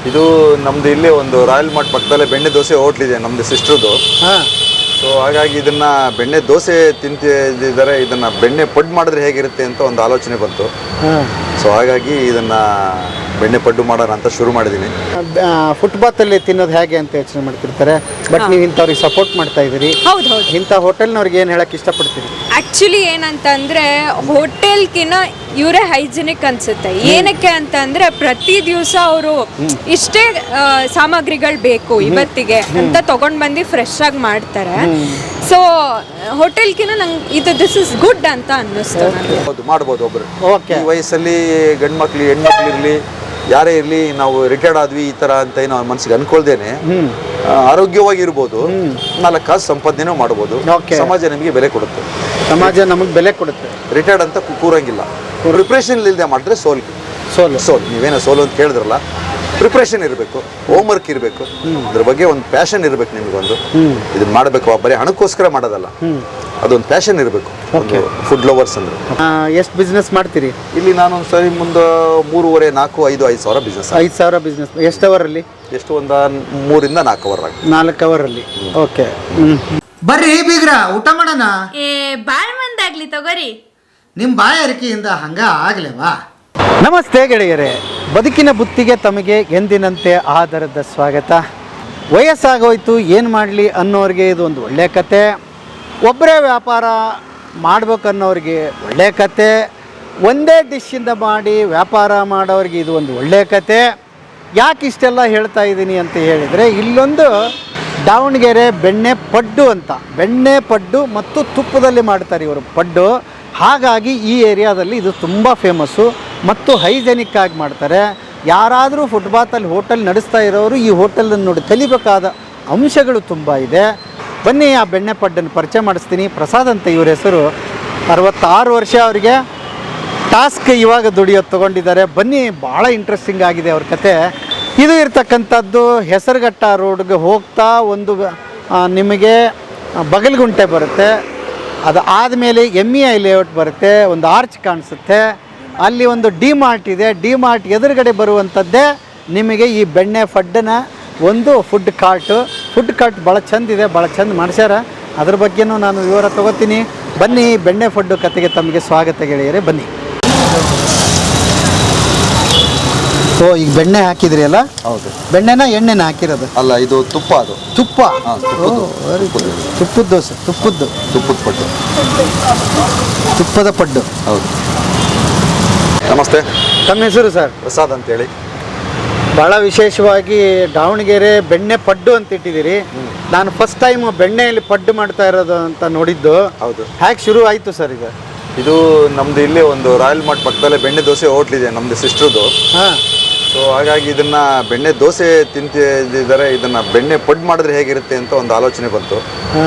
ಇದು ನಮ್ದು ಇಲ್ಲಿ ಒಂದು ರಾಯಲ್ ಮಾರ್ಟ್ ಪಕ್ಕದಲ್ಲೇ ಬೆಣ್ಣೆ ದೋಸೆ ಹೋಟ್ಲ್ ಇದೆ ನಮ್ದು ಸಿಸ್ಟರ್ದು. ಸೊ ಹಾಗಾಗಿ ಇದನ್ನ ಬೆಣ್ಣೆ ದೋಸೆ ತಿಂತಿದ್ದಾರೆ, ಇದನ್ನ ಬೆಣ್ಣೆ ಪಡ್ಡು ಮಾಡಿದ್ರೆ ಹೇಗಿರುತ್ತೆ ಅಂತ ಒಂದು ಆಲೋಚನೆ ಬಂತು. ಸೊ ಹಾಗಾಗಿ ಇದನ್ನ ಬೆಣ್ಣೆ ಪಡ್ಡು ಮಾಡೋಣ ಅಂತ ಶುರು ಮಾಡಿದ್ದೀನಿ. ಫುಟ್ಪಾತಲ್ಲಿ ತಿನ್ನೋದು ಹೇಗೆ ಅಂತ ಯೋಚನೆ ಮಾಡ್ತಿರ್ತಾರೆ, ಬಟ್ ನೀವು ಇಂಥವ್ರಿಗೆ ಸಪೋರ್ಟ್ ಮಾಡ್ತಾ ಇದ್ದೀರಿ. ಹೌದು ಹೌದು. ಇಂಥ ಹೋಟೆಲ್ನವ್ರಿಗೆ ಏನು ಹೇಳಕ್ಕೆ ಇಷ್ಟಪಡ್ತೀರಿ? ಆ್ಯಕ್ಚುಲಿ ಏನಂತಂದರೆ ಹೋಟೆಲ್ಗಿನ್ನ ಇವರೇ ಹೈಜಿನಿಕ್ ಅನಿಸುತ್ತೆ. ಏನಕ್ಕೆ ಅಂತಂದರೆ ಪ್ರತಿ ದಿವಸ ಅವರು ಇಷ್ಟೇ ಸಾಮಗ್ರಿಗಳು ಬೇಕು ಇವತ್ತಿಗೆ ಅಂತ ತೊಗೊಂಡು ಬಂದು ಫ್ರೆಶ್ ಆಗಿ ಮಾಡ್ತಾರೆ. ಸೊ ಹೋಟೆಲ್ಗಿನ್ನ ನಂಗೆ ದಿಸ್ ಇಸ್ ಗುಡ್ ಅಂತ ಅನ್ನಿಸ್ತು. ಹೌದು, ಮಾಡ್ಬೋದು ಒಬ್ಬರು. ಓಕೆ. ಈ ವಯಸ್ಸಲ್ಲಿ ಗಂಡು ಮಕ್ಳು ಹೆಣ್ಮಕ್ಳು ಇರಲಿ ಯಾರೇ ಇರಲಿ, ನಾವು ರಿಟೈರ್ಡ್ ಆದ್ವಿ ಈ ಥರ ಅಂತ ಏನೋ ಮನಸ್ಸಿಗೆ ಅನ್ಕೊಳ್ದೇನೆ ಆರೋಗ್ಯವಾಗಿ ಇರ್ಬೋದು, 4 ಕಾಸು ಸಂಪಾದನೆ ಮಾಡ್ಬೋದು. ಸಮಾಜ ನಮಗೆ ಬೆಲೆ ಕೊಡುತ್ತೆ. ಸಮಾಜ ನಮಗೆ ಬೆಲೆ ಕೊಡುತ್ತೆ. ರಿಟೈರ್ಡ್ ಅಂತ ಕೂರಂಗಿಲ್ಲ. ಪ್ರಿಪ್ರೇಷನ್ ಇಲ್ಲದೆ ಮಾಡಿದ್ರೆ ಸೋಲು. ನೀವೇನೋ ಸೋಲು ಅಂತ ಕೇಳಿದ್ರಲ್ಲ, ಪ್ರಿಪ್ರೇಷನ್ ಇರಬೇಕು, ಹೋಮ್ ವರ್ಕ್ ಇರಬೇಕು, ಅದ್ರ ಬಗ್ಗೆ ಒಂದು ಪ್ಯಾಷನ್ ಇರಬೇಕು. ನಿಮಗೊಂದು ಇದನ್ನ ಮಾಡಬೇಕು, ಬರೀ ಹಣಕ್ಕೋಸ್ಕರ ಮಾಡೋದಲ್ಲ, ಅದೊಂದು ಪ್ಯಾಷನ್ ಇರಬೇಕು. ಫುಡ್ ಲವರ್ಸ್ ಅಂದ್ರೆ. ಎಷ್ಟು ಬಿಸ್ನೆಸ್ ಮಾಡ್ತೀರಿ ಇಲ್ಲಿ? ನಾನು ಸರಿ ಮುಂದೆ 3.5, 4, 5 ಸಾವಿರ ಬಿಸ್ನೆಸ್. 5 ಸಾವಿರ ಬಿಸ್ನೆಸ್ ಎಷ್ಟು ಅವರಲ್ಲಿ? ಎಷ್ಟು ಒಂದು 3 ಇಂದ 4 ಅವರ್ ಆಗಿ. 4 ಅವರಲ್ಲಿ. ಓಕೆ. ಬರ್ರಿ ಬೀಗ್ರ, ಊಟ ಮಾಡೋಣ. ಬಾಳ್ ಮಂದಾಗ್ಲಿ ತಗೋರಿ. ನಿಮ್ಮ ಬಾಯಾರಿಕೆಯಿಂದ ಹಂಗ ಆಗ್ಲೇವಾ? ನಮಸ್ತೆ ಗೆಳೆಯರೇ, ಬದುಕಿನ ಬುತ್ತಿಗೆ ತಮಗೆ ಎಂದಿನಂತೆ ಆಧಾರದ ಸ್ವಾಗತ. ವಯಸ್ಸಾಗೋಯ್ತು ಏನು ಮಾಡಲಿ ಅನ್ನೋರಿಗೆ ಇದು ಒಂದು ಒಳ್ಳೆಯ ಕತೆ. ಒಬ್ಬರೇ ವ್ಯಾಪಾರ ಮಾಡ್ಬೇಕನ್ನೋರಿಗೆ ಒಳ್ಳೆಯ ಕತೆ. ಒಂದೇ ಡಿಶ್ಶಿಂದ ಮಾಡಿ ವ್ಯಾಪಾರ ಮಾಡೋರಿಗೆ ಇದು ಒಂದು ಒಳ್ಳೆಯ ಕತೆ. ಯಾಕೆ ಇಷ್ಟೆಲ್ಲ ಹೇಳ್ತಾ ಇದ್ದೀನಿ ಅಂತ ಹೇಳಿದರೆ, ಇಲ್ಲೊಂದು ದಾವಣಗೆರೆ ಬೆಣ್ಣೆ ಪಡ್ಡು ಅಂತ, ಬೆಣ್ಣೆ ಪಡ್ಡು ಮತ್ತು ತುಪ್ಪದಲ್ಲಿ ಮಾಡ್ತಾರೆ ಇವರು ಪಡ್ಡು. ಹಾಗಾಗಿ ಈ ಏರಿಯಾದಲ್ಲಿ ಇದು ತುಂಬ ಫೇಮಸ್ಸು ಮತ್ತು ಹೈಜೆನಿಕ್ ಆಗಿ ಮಾಡ್ತಾರೆ. ಯಾರಾದರೂ ಫುಟ್ಪಾತಲ್ಲಿ ಹೋಟೆಲ್ ನಡೆಸ್ತಾ ಇರೋರು ಈ ಹೋಟೆಲನ್ನು ನೋಡಿ ಕಲಿಬೇಕಾದ ಅಂಶಗಳು ತುಂಬ ಇದೆ. ಬನ್ನಿ ಆ ಬೆಣ್ಣೆ ಪಡ್ಡನ್ನು ಪರಿಚಯ ಮಾಡಿಸ್ತೀನಿ. ಪ್ರಸಾದ್ ಅಂತ ಇವ್ರ ಹೆಸರು. 66 ವರ್ಷ ಅವರಿಗೆ. ಟಾಸ್ಕ್ ಇವಾಗ ದುಡಿಯೋದು ತೊಗೊಂಡಿದ್ದಾರೆ. ಬನ್ನಿ, ಭಾಳ ಇಂಟ್ರೆಸ್ಟಿಂಗ್ ಆಗಿದೆ ಅವ್ರ ಕತೆ. ಇದು ಇರ್ತಕ್ಕಂಥದ್ದು ಹೆಸರುಘಟ್ಟ ರೋಡ್ಗೆ ಹೋಗ್ತಾ ಒಂದು ನಿಮಗೆ ಬಗಲ್ಗುಂಟೆ ಬರುತ್ತೆ. ಅದು ಆದಮೇಲೆ MEI ಲೇಔಟ್ ಬರುತ್ತೆ, ಒಂದು ಆರ್ಚ್ ಕಾಣಿಸುತ್ತೆ. ಅಲ್ಲಿ ಒಂದು ಡಿ ಮಾರ್ಟ್ ಇದೆ. ಡಿ ಮಾರ್ಟ್ ಎದುರುಗಡೆ ಬರುವಂಥದ್ದೇ ನಿಮಗೆ ಈ ಬೆಣ್ಣೆ ಪಡ್ಡನ ಒಂದು ಫುಡ್ ಕಾರ್ಟ್ ಭಾಳ ಚೆಂದಿದೆ, ಭಾಳ ಚೆಂದ ಮಾಡ್ಸ್ಯಾರ. ಅದ್ರ ಬಗ್ಗೆನೂ ನಾನು ವಿವರ ತೊಗೋತೀನಿ. ಬನ್ನಿ, ಬೆಣ್ಣೆ ಪಡ್ಡು ಕತೆಗೆ ತಮಗೆ ಸ್ವಾಗತ ಗೆಳೆಯರೇ, ಬನ್ನಿ. ಸೊ ಈಗ ಬೆಣ್ಣೆ ಹಾಕಿದ್ರಿ ಅಲ್ಲ? ಹೌದು. ಬೆಣ್ಣೆನ ಎಣ್ಣೆನ ಹಾಕಿರೋದು? ಅಲ್ಲ, ಇದು ತುಪ್ಪ. ಅದು ತುಪ್ಪ. ತುಪ್ಪದ ದೋಸೆ, ತುಪ್ಪದ ಪಡ್ಡು, ತುಪ್ಪದ ಪಡ್ಡು. ಹೌದು. ನಮಸ್ತೆ. ತಮ್ಮ ಹೆಸರು ಸರ್? ಪ್ರಸಾದ್ ಅಂತೇಳಿ. ಭಾಳ ವಿಶೇಷವಾಗಿ ದಾವಣಗೆರೆ ಬೆಣ್ಣೆ ಪಡ್ಡು ಅಂತ ಇಟ್ಟಿದ್ದೀರಿ. ನಾನು ಫಸ್ಟ್ ಟೈಮ್ ಬೆಣ್ಣೆಯಲ್ಲಿ ಪಡ್ಡು ಮಾಡ್ತಾ ಇರೋದು ಅಂತ ನೋಡಿದ್ದು. ಹೌದು. ಹೇಗೆ ಶುರು ಆಯಿತು ಸರ್ ಈಗ? ಇದು ನಮ್ದು ಇಲ್ಲಿ ಒಂದು ರಾಯಲ್ ಮಾರ್ಟ್ ಪಕ್ಕದಲ್ಲೇ ಬೆಣ್ಣೆ ದೋಸೆ ಹೋಟ್ಲ್ ಇದೆ ನಮ್ದು ಸಿಸ್ಟರ್ದು. ಸೊ ಹಾಗಾಗಿ ಇದನ್ನ ಬೆಣ್ಣೆ ದೋಸೆ ತಿಂತಿದ್ದಾರೆ, ಇದನ್ನ ಬೆಣ್ಣೆ ಪಡ್ಡು ಮಾಡಿದ್ರೆ ಹೇಗಿರುತ್ತೆ ಅಂತ ಒಂದು ಆಲೋಚನೆ ಬಂತು.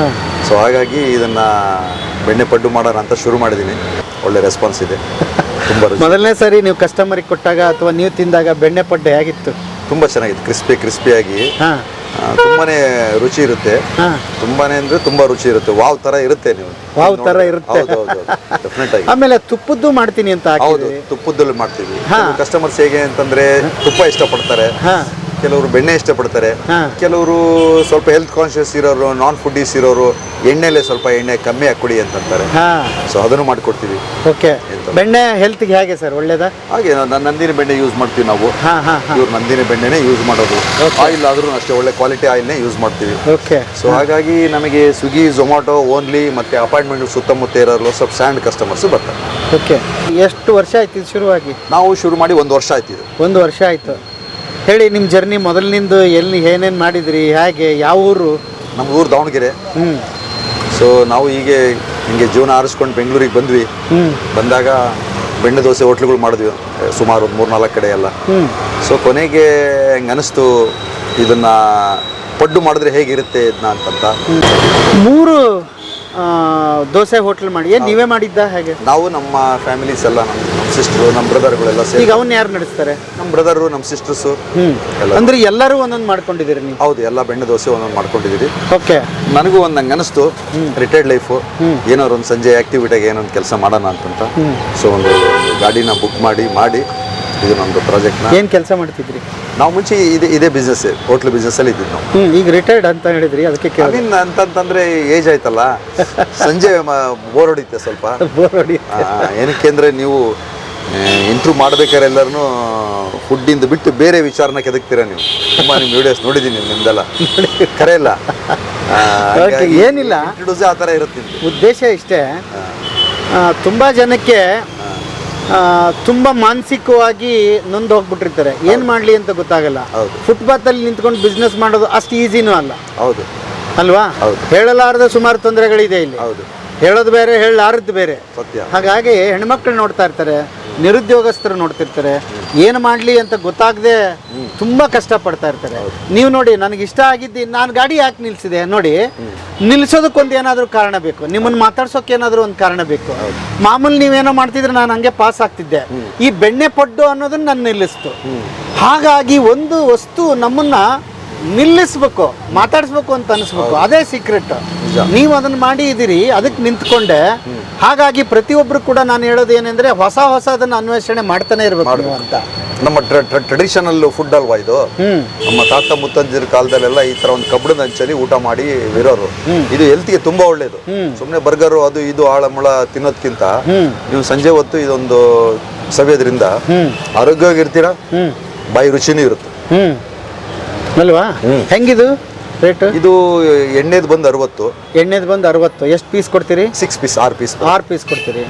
ಸೊ ಹಾಗಾಗಿ ಇದನ್ನ ಬೆಣ್ಣೆ ಪಡ್ಡು ಮಾಡೋಣ ಅಂತ ಶುರು ಮಾಡಿದ್ದೀನಿ. ಒಳ್ಳೆ ರೆಸ್ಪಾನ್ಸ್ ಇದೆ. ತುಂಬ ಮೊದಲನೇ ಸರಿ ನೀವು ಕಸ್ಟಮರಿಗೆ ಕೊಟ್ಟಾಗ ಅಥವಾ ನೀವು ತಿಂದಾಗ ಬೆಣ್ಣೆ ಪಡ್ಡು ಹೇಗಿತ್ತು? ತುಂಬ ಚೆನ್ನಾಗಿತ್ತು. ಕ್ರಿಸ್ಪಿಯಾಗಿ ತುಂಬಾನೇ ರುಚಿ ಇರುತ್ತೆ. ತುಂಬಾನೇ ಅಂದ್ರೆ ತುಂಬಾ ರುಚಿ ಇರುತ್ತೆ. ವಾವ್ ತರ ಇರುತ್ತೆ. ನೀವು ವಾವ್ ತರ ಇರುತ್ತೆ. ಡೆಫಿನೆಟ್ ಆಗಿ. ಆಮೇಲೆ ತುಪ್ಪದ್ದು ಮಾಡ್ತೀನಿ ಅಂತ. ಹೌದು, ತುಪ್ಪದಲ್ಲಿ ಮಾಡ್ತೀವಿ. ಕಸ್ಟಮರ್ಸ್ ಹೇಗೆ ಅಂತಂದ್ರೆ ತುಪ್ಪ ಇಷ್ಟಪಡ್ತಾರೆ, ಕೆಲವರು ಬೆಣ್ಣೆ ಇಷ್ಟಪಡ್ತಾರೆ, ಕೆಲವರು ಸ್ವಲ್ಪ ಹೆಲ್ತ್ ಕಾನ್ಶಿಯಸ್ ಇರೋರು, ನಾನ್ ಫುಡ್ಡೀಸ್ ಇರೋರು ಎಣ್ಣೆಲೆ ಸ್ವಲ್ಪ ಎಣ್ಣೆ ಕಮ್ಮಿ ಹಾಕೊಡಿ ಅಂತಂತಾರೆ. ಸೊ ಅದನ್ನು ಮಾಡಿಕೊಡ್ತೀವಿ. ಓಕೆ. ಬೆಣ್ಣೆ ಹೆಲ್ತ್ಗೆ ಹೇಗೆ ಸರ್? ಒಳ್ಳೇದಾ? ಹಾಗೆ ನಂದಿನಿ ಬೆಣ್ಣೆ ಯೂಸ್ ಮಾಡ್ತೀವಿ ನಾವು. ಇವ್ರು ನಂದಿನಿ ಬೆಣ್ಣೆನೇ ಯೂಸ್ ಮಾಡೋದು. ಆಯಿಲ್ ಆದ್ರೂ ಅಷ್ಟೇ ಒಳ್ಳೆ ಕ್ವಾಲಿಟಿ ಆಯಿಲ್ನೇ ಯೂಸ್ ಮಾಡ್ತೀವಿ. ಓಕೆ. ಸೊ ಹಾಗಾಗಿ ನಮಗೆ ಸ್ವಿಗ್ಗಿ, ಝೊಮ್ಯಾಟೊ ಓನ್ಲಿ ಮತ್ತೆ ಅಪಾಯಿಂಟ್ಮೆಂಟ್ ಸುತ್ತಮುತ್ತ ಇರೋರು ಸ್ವಲ್ಪ ಸ್ಯಾಂಡ್ ಕಸ್ಟಮರ್ಸ್ ಬರ್ತಾರೆ. ಓಕೆ. ಎಷ್ಟು ವರ್ಷ ಆಯ್ತು ಇದು ಶುರುವಾಗಿ? ನಾವು ಶುರು ಮಾಡಿ 1 ವರ್ಷ ಆಯ್ತು. 1 ವರ್ಷ ಆಯ್ತು. ಹೇಳಿ, ನಿಮ್ಮ ಜರ್ನಿ ಮೊದಲಿನಿಂದ ಎಲ್ಲಿ ಏನೇನು ಮಾಡಿದ್ರಿ, ಹೇಗೆ, ಯಾವ ಊರು? ನಮ್ಮ ಊರು ದಾವಣಗೆರೆ. ಸೊ ನಾವು ಹಿಂಗೆ ಜೀವನ ಆರಿಸ್ಕೊಂಡು ಬೆಂಗಳೂರಿಗೆ ಬಂದ್ವಿ. ಬಂದಾಗ ಬೆಣ್ಣೆ ದೋಸೆ ಹೋಟ್ಲುಗಳು ಮಾಡಿದ್ವಿ ಸುಮಾರು 3-4 ಕಡೆ ಎಲ್ಲ. ಸೊ ಕೊನೆಗೆ ಹೆಂಗೆ ಅನಿಸ್ತು, ಇದನ್ನ ಪಡ್ಡು ಮಾಡಿದ್ರೆ ಹೇಗಿರುತ್ತೆ ಇದನ್ನ ಅಂತಂತ. 3 ದೋಸೆ ಹೋಟ್ಲ್ ಮಾಡಿ. ಏನು ನೀವೇ ಮಾಡಿದ್ದ ಹೇಗೆ? ನಾವು ನಮ್ಮ ಫ್ಯಾಮಿಲೀಸ್ ಎಲ್ಲ, ನಮ್ಮ ಸಿಸ್ಟರು, ನಮ್ಮ ಬ್ರದರ್ಗಳೆಲ್ಲ ಸೇರಿ. ಈಗ ಅವನ್ನ ಯಾರು ನಡೆಸ್ತಾರೆ? ನಮ್ಮ ಬ್ರದರು, ನಮ್ಮ ಸಿಸ್ಟರ್ಸು. ಅಂದ್ರೆ ಎಲ್ಲರೂ ಒಂದೊಂದು ಮಾಡ್ಕೊಂಡಿದ್ದೀರಿ ನೀವು? ಹೌದು, ಎಲ್ಲ ಬೆಣ್ಣೆ ದೋಸೆ ಒಂದೊಂದು ಮಾಡ್ಕೊಂಡಿದ್ದೀರಿ. ಓಕೆ. ನನಗೂ ಒಂದು ಹಂಗೆ ಅನಿಸ್ತು, ರಿಟೈರ್ಡ್ ಲೈಫು, ಏನಾದ್ರು ಒಂದು ಸಂಜೆ ಆಕ್ಟಿವಿಟಿಗೆ ಏನೊಂದು ಕೆಲಸ ಮಾಡೋಣ ಅಂತಂತ. ಸೊ ಒಂದು ಗಾಡಿನ ಬುಕ್ ಮಾಡಿ ಇದು ನಮ್ಮದು ಪ್ರಾಜೆಕ್ಟ್ನ. ಏನು ಕೆಲಸ ಮಾಡ್ತಿದ್ರಿ? ನಾವು ಮುಂಚೆ ಇದೇ ಬಿಸ್ನೆಸ್, ಹೋಟ್ಲ್ ಬಿಸ್ನೆಸ್ಸಲ್ಲಿ ಇದ್ದಿದ್ದು ನಾವು. ಈಗ ರಿಟೈರ್ಡ್ ಅಂತ ಹೇಳಿದ್ರಿ, ಅದಕ್ಕೆ ಕೇಳಿ. ಅಂತಂತಂದ್ರೆ ಏಜ್ ಆಯ್ತಲ್ಲ, ಸಂಜೆ ಬೋರ್ ಹೊಡಿತೆ ಸ್ವಲ್ಪ. ಬೋರ್ ಹೊಡಿ. ಏನಕ್ಕೆ ಅಂದರೆ ನೀವು ಇಂಟ್ರೂ ಮಾಡ್ಬೇಕಾದ್ರೆ ಎಲ್ಲರೂ ಫುಡ್ಡಿಂದ ಬಿಟ್ಟು ಬೇರೆ ವಿಚಾರನ ಕೆದಕ್ತೀರ ನೀವು. ತುಂಬ ನಿಮ್ಮ ವಿಡಿಯೋಸ್ ನೋಡಿದ್ದೀನಿ ನಿಮ್ದೆಲ್ಲ, ಕರೆ ಇಲ್ಲ. ಏನಿಲ್ಲ, ಆ ಥರ ಇರುತ್ತೆ ಉದ್ದೇಶ ಇಷ್ಟೇ. ತುಂಬ ಜನಕ್ಕೆ ತುಂಬ ಮಾನಸಿಕವಾಗಿ ನೊಂದು ಹೋಗ್ಬಿಟ್ಟಿರ್ತಾರೆ, ಏನು ಮಾಡಲಿ ಅಂತ ಗೊತ್ತಾಗಲ್ಲ. ಫುಟ್ಪಾತಲ್ಲಿ ನಿಂತ್ಕೊಂಡು ಬಿಸ್ನೆಸ್ ಮಾಡೋದು ಅಷ್ಟು ಈಸಿನೂ ಅಲ್ಲ. ಹೌದು ಅಲ್ವಾ? ಹೇಳಲಾರದ ಸುಮಾರು ತೊಂದರೆಗಳಿದೆ ಇಲ್ಲಿ. ಹೌದು, ಹೇಳೋದು ಬೇರೆ, ಹೇಳಲಾರದ್ದು ಬೇರೆ. ಸತ್ಯ. ಹಾಗಾಗಿ ಹೆಣ್ಮಕ್ಳು ನೋಡ್ತಾ ಇರ್ತಾರೆ, ನಿರುದ್ಯೋಗಸ್ಥರು ನೋಡ್ತಿರ್ತಾರೆ, ಏನು ಮಾಡಲಿ ಅಂತ ಗೊತ್ತಾಗದೆ ತುಂಬ ಕಷ್ಟಪಡ್ತಾ ಇರ್ತಾರೆ. ನೀವು ನೋಡಿ, ನನಗೆ ಇಷ್ಟ ಆಗಿದ್ದು, ನಾನು ಗಾಡಿ ಯಾಕೆ ನಿಲ್ಸಿದೆ ನೋಡಿ, ನಿಲ್ಸೋದಕ್ಕೊಂದು ಏನಾದರೂ ಕಾರಣ ಬೇಕು, ನಿಮ್ಮನ್ನು ಮಾತಾಡ್ಸೋಕೆ ಏನಾದರೂ ಒಂದು ಕಾರಣ ಬೇಕು. ಮಾಮೂಲಿ ನೀವೇನೋ ಮಾಡ್ತಿದ್ರೆ ನಾನು ಹಂಗೆ ಪಾಸ್ ಆಗ್ತಿದ್ದೆ. ಈ ಬೆಣ್ಣೆ ಪಡ್ಡು ಅನ್ನೋದನ್ನ ನಾನು ನಿಲ್ಲಿಸ್ತು. ಹಾಗಾಗಿ ಒಂದು ವಸ್ತು ನಮ್ಮನ್ನ ನಿಲ್ಲಿಸ್ಬೇಕು, ಮಾತಾಡಿಸ್ಬೇಕು ಅಂತ ಅನಿಸ್ಬೇಕು, ಅದೇ ಸೀಕ್ರೆಟ್. ನೀವು ಅದನ್ನ ಮಾಡಿ ಇದ್ದೀರಿ, ಅದಕ್ಕೆ ನಿಂತ್ಕೊಂಡೆ. ಹಾಗಾಗಿ ಪ್ರತಿಯೊಬ್ರು ಕೂಡ ನಾನು ಹೇಳೋದು ಏನಂದ್ರೆ, ಹೊಸದನ್ನ ಅನ್ವೇಷಣೆ ಮಾಡ್ತಾನೆ ಇರ್ಬೇಕು ನೀವು ಅಂತ. ನಮ್ಮ ಟ್ರೆಡಿಷನಲ್ ಫುಡ್ ಅಲ್ವಾ ಇದು. ನಮ್ಮ ತಾತ ಮುತ್ತಂದಿರ ಕಾಲದಲ್ಲೆಲ್ಲ ಈ ತರ ಒಂದು ಕಬ್ಬಣದ ಹಂಚಲ್ಲಿ ಊಟ ಮಾಡಿ ಇರೋರು. ಇದು ಹೆಲ್ತ್ಗೆ ತುಂಬಾ ಒಳ್ಳೇದು. ಸುಮ್ಮನೆ ಬರ್ಗರು ಅದು ಇದು ಆಳಮುಳ ತಿನ್ನೋದ್ಕಿಂತ ನೀವು ಸಂಜೆ ಹೊತ್ತು ಇದೊಂದು ಸವಿಯೋದ್ರಿಂದ ಆರೋಗ್ಯವಾಗಿರ್ತೀರಾ, ಬಾಯಿ ರುಚಿನೂ ಇರುತ್ತೆ. ಅಲ್ವಾ? ಹೆಂಗಿದು ರೇಟ್? ಇದು ಎಣ್ಣೆದು ಬಂದು 60. ಎಣ್ಣೆದು ಬಂದು 60. ಎಷ್ಟು ಪೀಸ್ ಕೊಡ್ತೀರಿ? 6 ಪೀಸ್, 6 ಪೀಸ್. 6 ಪೀಸ್ ಕೊಡ್ತೀರಿ.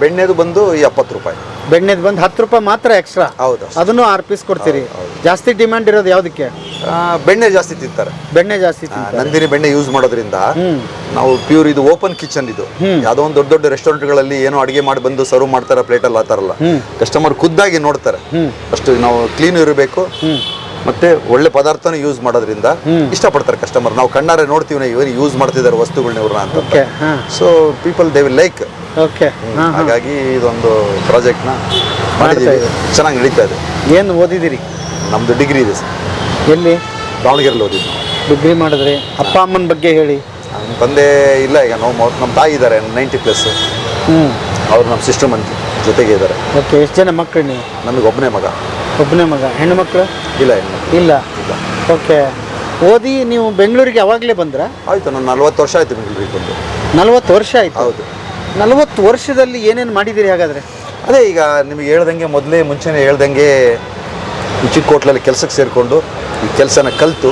ಬೆಣ್ಣೆದು ಬಂದು 70 ರೂಪಾಯಿ. ಬೆಣ್ಣೆದು ಬಂದು 10 ರೂಪಾಯಿ ಮಾತ್ರ ಎಕ್ಸ್ಟ್ರಾ. ಹೌದು, ಅದನ್ನು 6 ಪೀಸ್ ಕೊಡ್ತೀರಿ. ಜಾಸ್ತಿ ಡಿಮ್ಯಾಂಡ್ ಇರೋದು ಯಾವುದಕ್ಕೆ? ಬೆಣ್ಣೆ ಜಾಸ್ತಿ ತಿಂತಾರೆ. ಬೆಣ್ಣೆ ಜಾಸ್ತಿ ತಿಂತಾರೆ. ನಂದಿನಿ ಬೆಣ್ಣೆ ಯೂಸ್ ಮಾಡೋದ್ರಿಂದ ನಾವು ಪ್ಯೂರ್ ಇದು ಓಪನ್ ಕಿಚನ್. ಇದು ಯಾವುದೋ ಒಂದು ದೊಡ್ಡ ದೊಡ್ಡ ರೆಸ್ಟೋರೆಂಟ್ಗಳಲ್ಲಿ ಏನೋ ಅಡಿಗೆ ಮಾಡಿ ಬಂದು ಸರ್ವ್ ಮಾಡ್ತಾರೆ ಪ್ಲೇಟಲ್ಲಿ, ಆ ಥರ ಅಲ್ಲ. ಕಸ್ಟಮರ್ ಖುದ್ದಾಗಿ ನೋಡ್ತಾರೆ. ಅಷ್ಟು ನಾವು ಕ್ಲೀನ್ ಇರಬೇಕು, ಮತ್ತೆ ಒಳ್ಳೆ ಪದಾರ್ಥನ ಯೂಸ್ ಮಾಡೋದ್ರಿಂದ ಇಷ್ಟಪಡ್ತಾರೆ ಕಸ್ಟಮರ್. ನಾವು ಕಣ್ಣಾರೆ ನೋಡ್ತೀವಿ ಇವರು ಯೂಸ್ ಮಾಡ್ತಿದ್ದಾರೆ ವಸ್ತುಗಳನ್ನ ಇವ್ರನ್ನ ಅಂತ. So people they will like. ಹಾಗಾಗಿ ಇದೊಂದು ಪ್ರಾಜೆಕ್ಟ್ನ ಮಾಡಿದ್ದೀವಿ, ಚೆನ್ನಾಗಿ ನಡೀತಾ ಇದೆ. ಏನು ಓದಿದಿರಿ? ನಮ್ದು ಡಿಗ್ರಿ ಇದೆ ಸರ್. ಎಲ್ಲಿ? ದಾವಣಗೆರೆಯಲ್ಲಿ ಓದಿದ್ದು. ಡಿಗ್ರಿ ಮಾಡಿದ್ರಿ. ಅಪ್ಪ ಅಮ್ಮನ ಬಗ್ಗೆ ಹೇಳಿ. ನಮ್ಮ ತಂದೆ ಇಲ್ಲ, ಈಗ ನಮ್ಮ ತಾಯಿ ಇದ್ದಾರೆ 90+. ಅವ್ರು ನಮ್ಮ ಸಿಸ್ಟರ್ ಮಂದಿ ಜೊತೆಗೆ ಇದ್ದಾರೆ. ಓಕೆ. ಎಷ್ಟು ಜನ ಮಕ್ಕಳು ನೀವು? ನಮಗೆ ಒಬ್ಬನೇ ಮಗ. ಒಬ್ಬನೇ ಮಗ. ಹೆಣ್ಣು ಮಕ್ಕಳು? ಇಲ್ಲ, ಇಲ್ಲ. ಓಕೆ. ಓದಿ ನೀವು ಬೆಂಗಳೂರಿಗೆ ಯಾವಾಗಲೇ ಬಂದ್ರ? ಆಯ್ತು, ನಾನು 40 ವರ್ಷ ಆಯ್ತು ಬೆಂಗಳೂರಿಗೆ ಬಂದು. 40 ವರ್ಷ ಆಯ್ತು? ಹೌದು. 40 ವರ್ಷದಲ್ಲಿ ಏನೇನು ಮಾಡಿದ್ದೀರಿ ಹಾಗಾದ್ರೆ? ಅದೇ ಈಗ ನಿಮಗೆ ಹೇಳ್ದಂಗೆ, ಮುಂಚೆನೇ ಹೇಳ್ದಂಗೆ ಈ ಚಿಕ್ಕ ಹೋಟ್ಲಲ್ಲಿ ಕೆಲಸಕ್ಕೆ ಸೇರಿಕೊಂಡು ಈ ಕೆಲಸನ ಕಲಿತು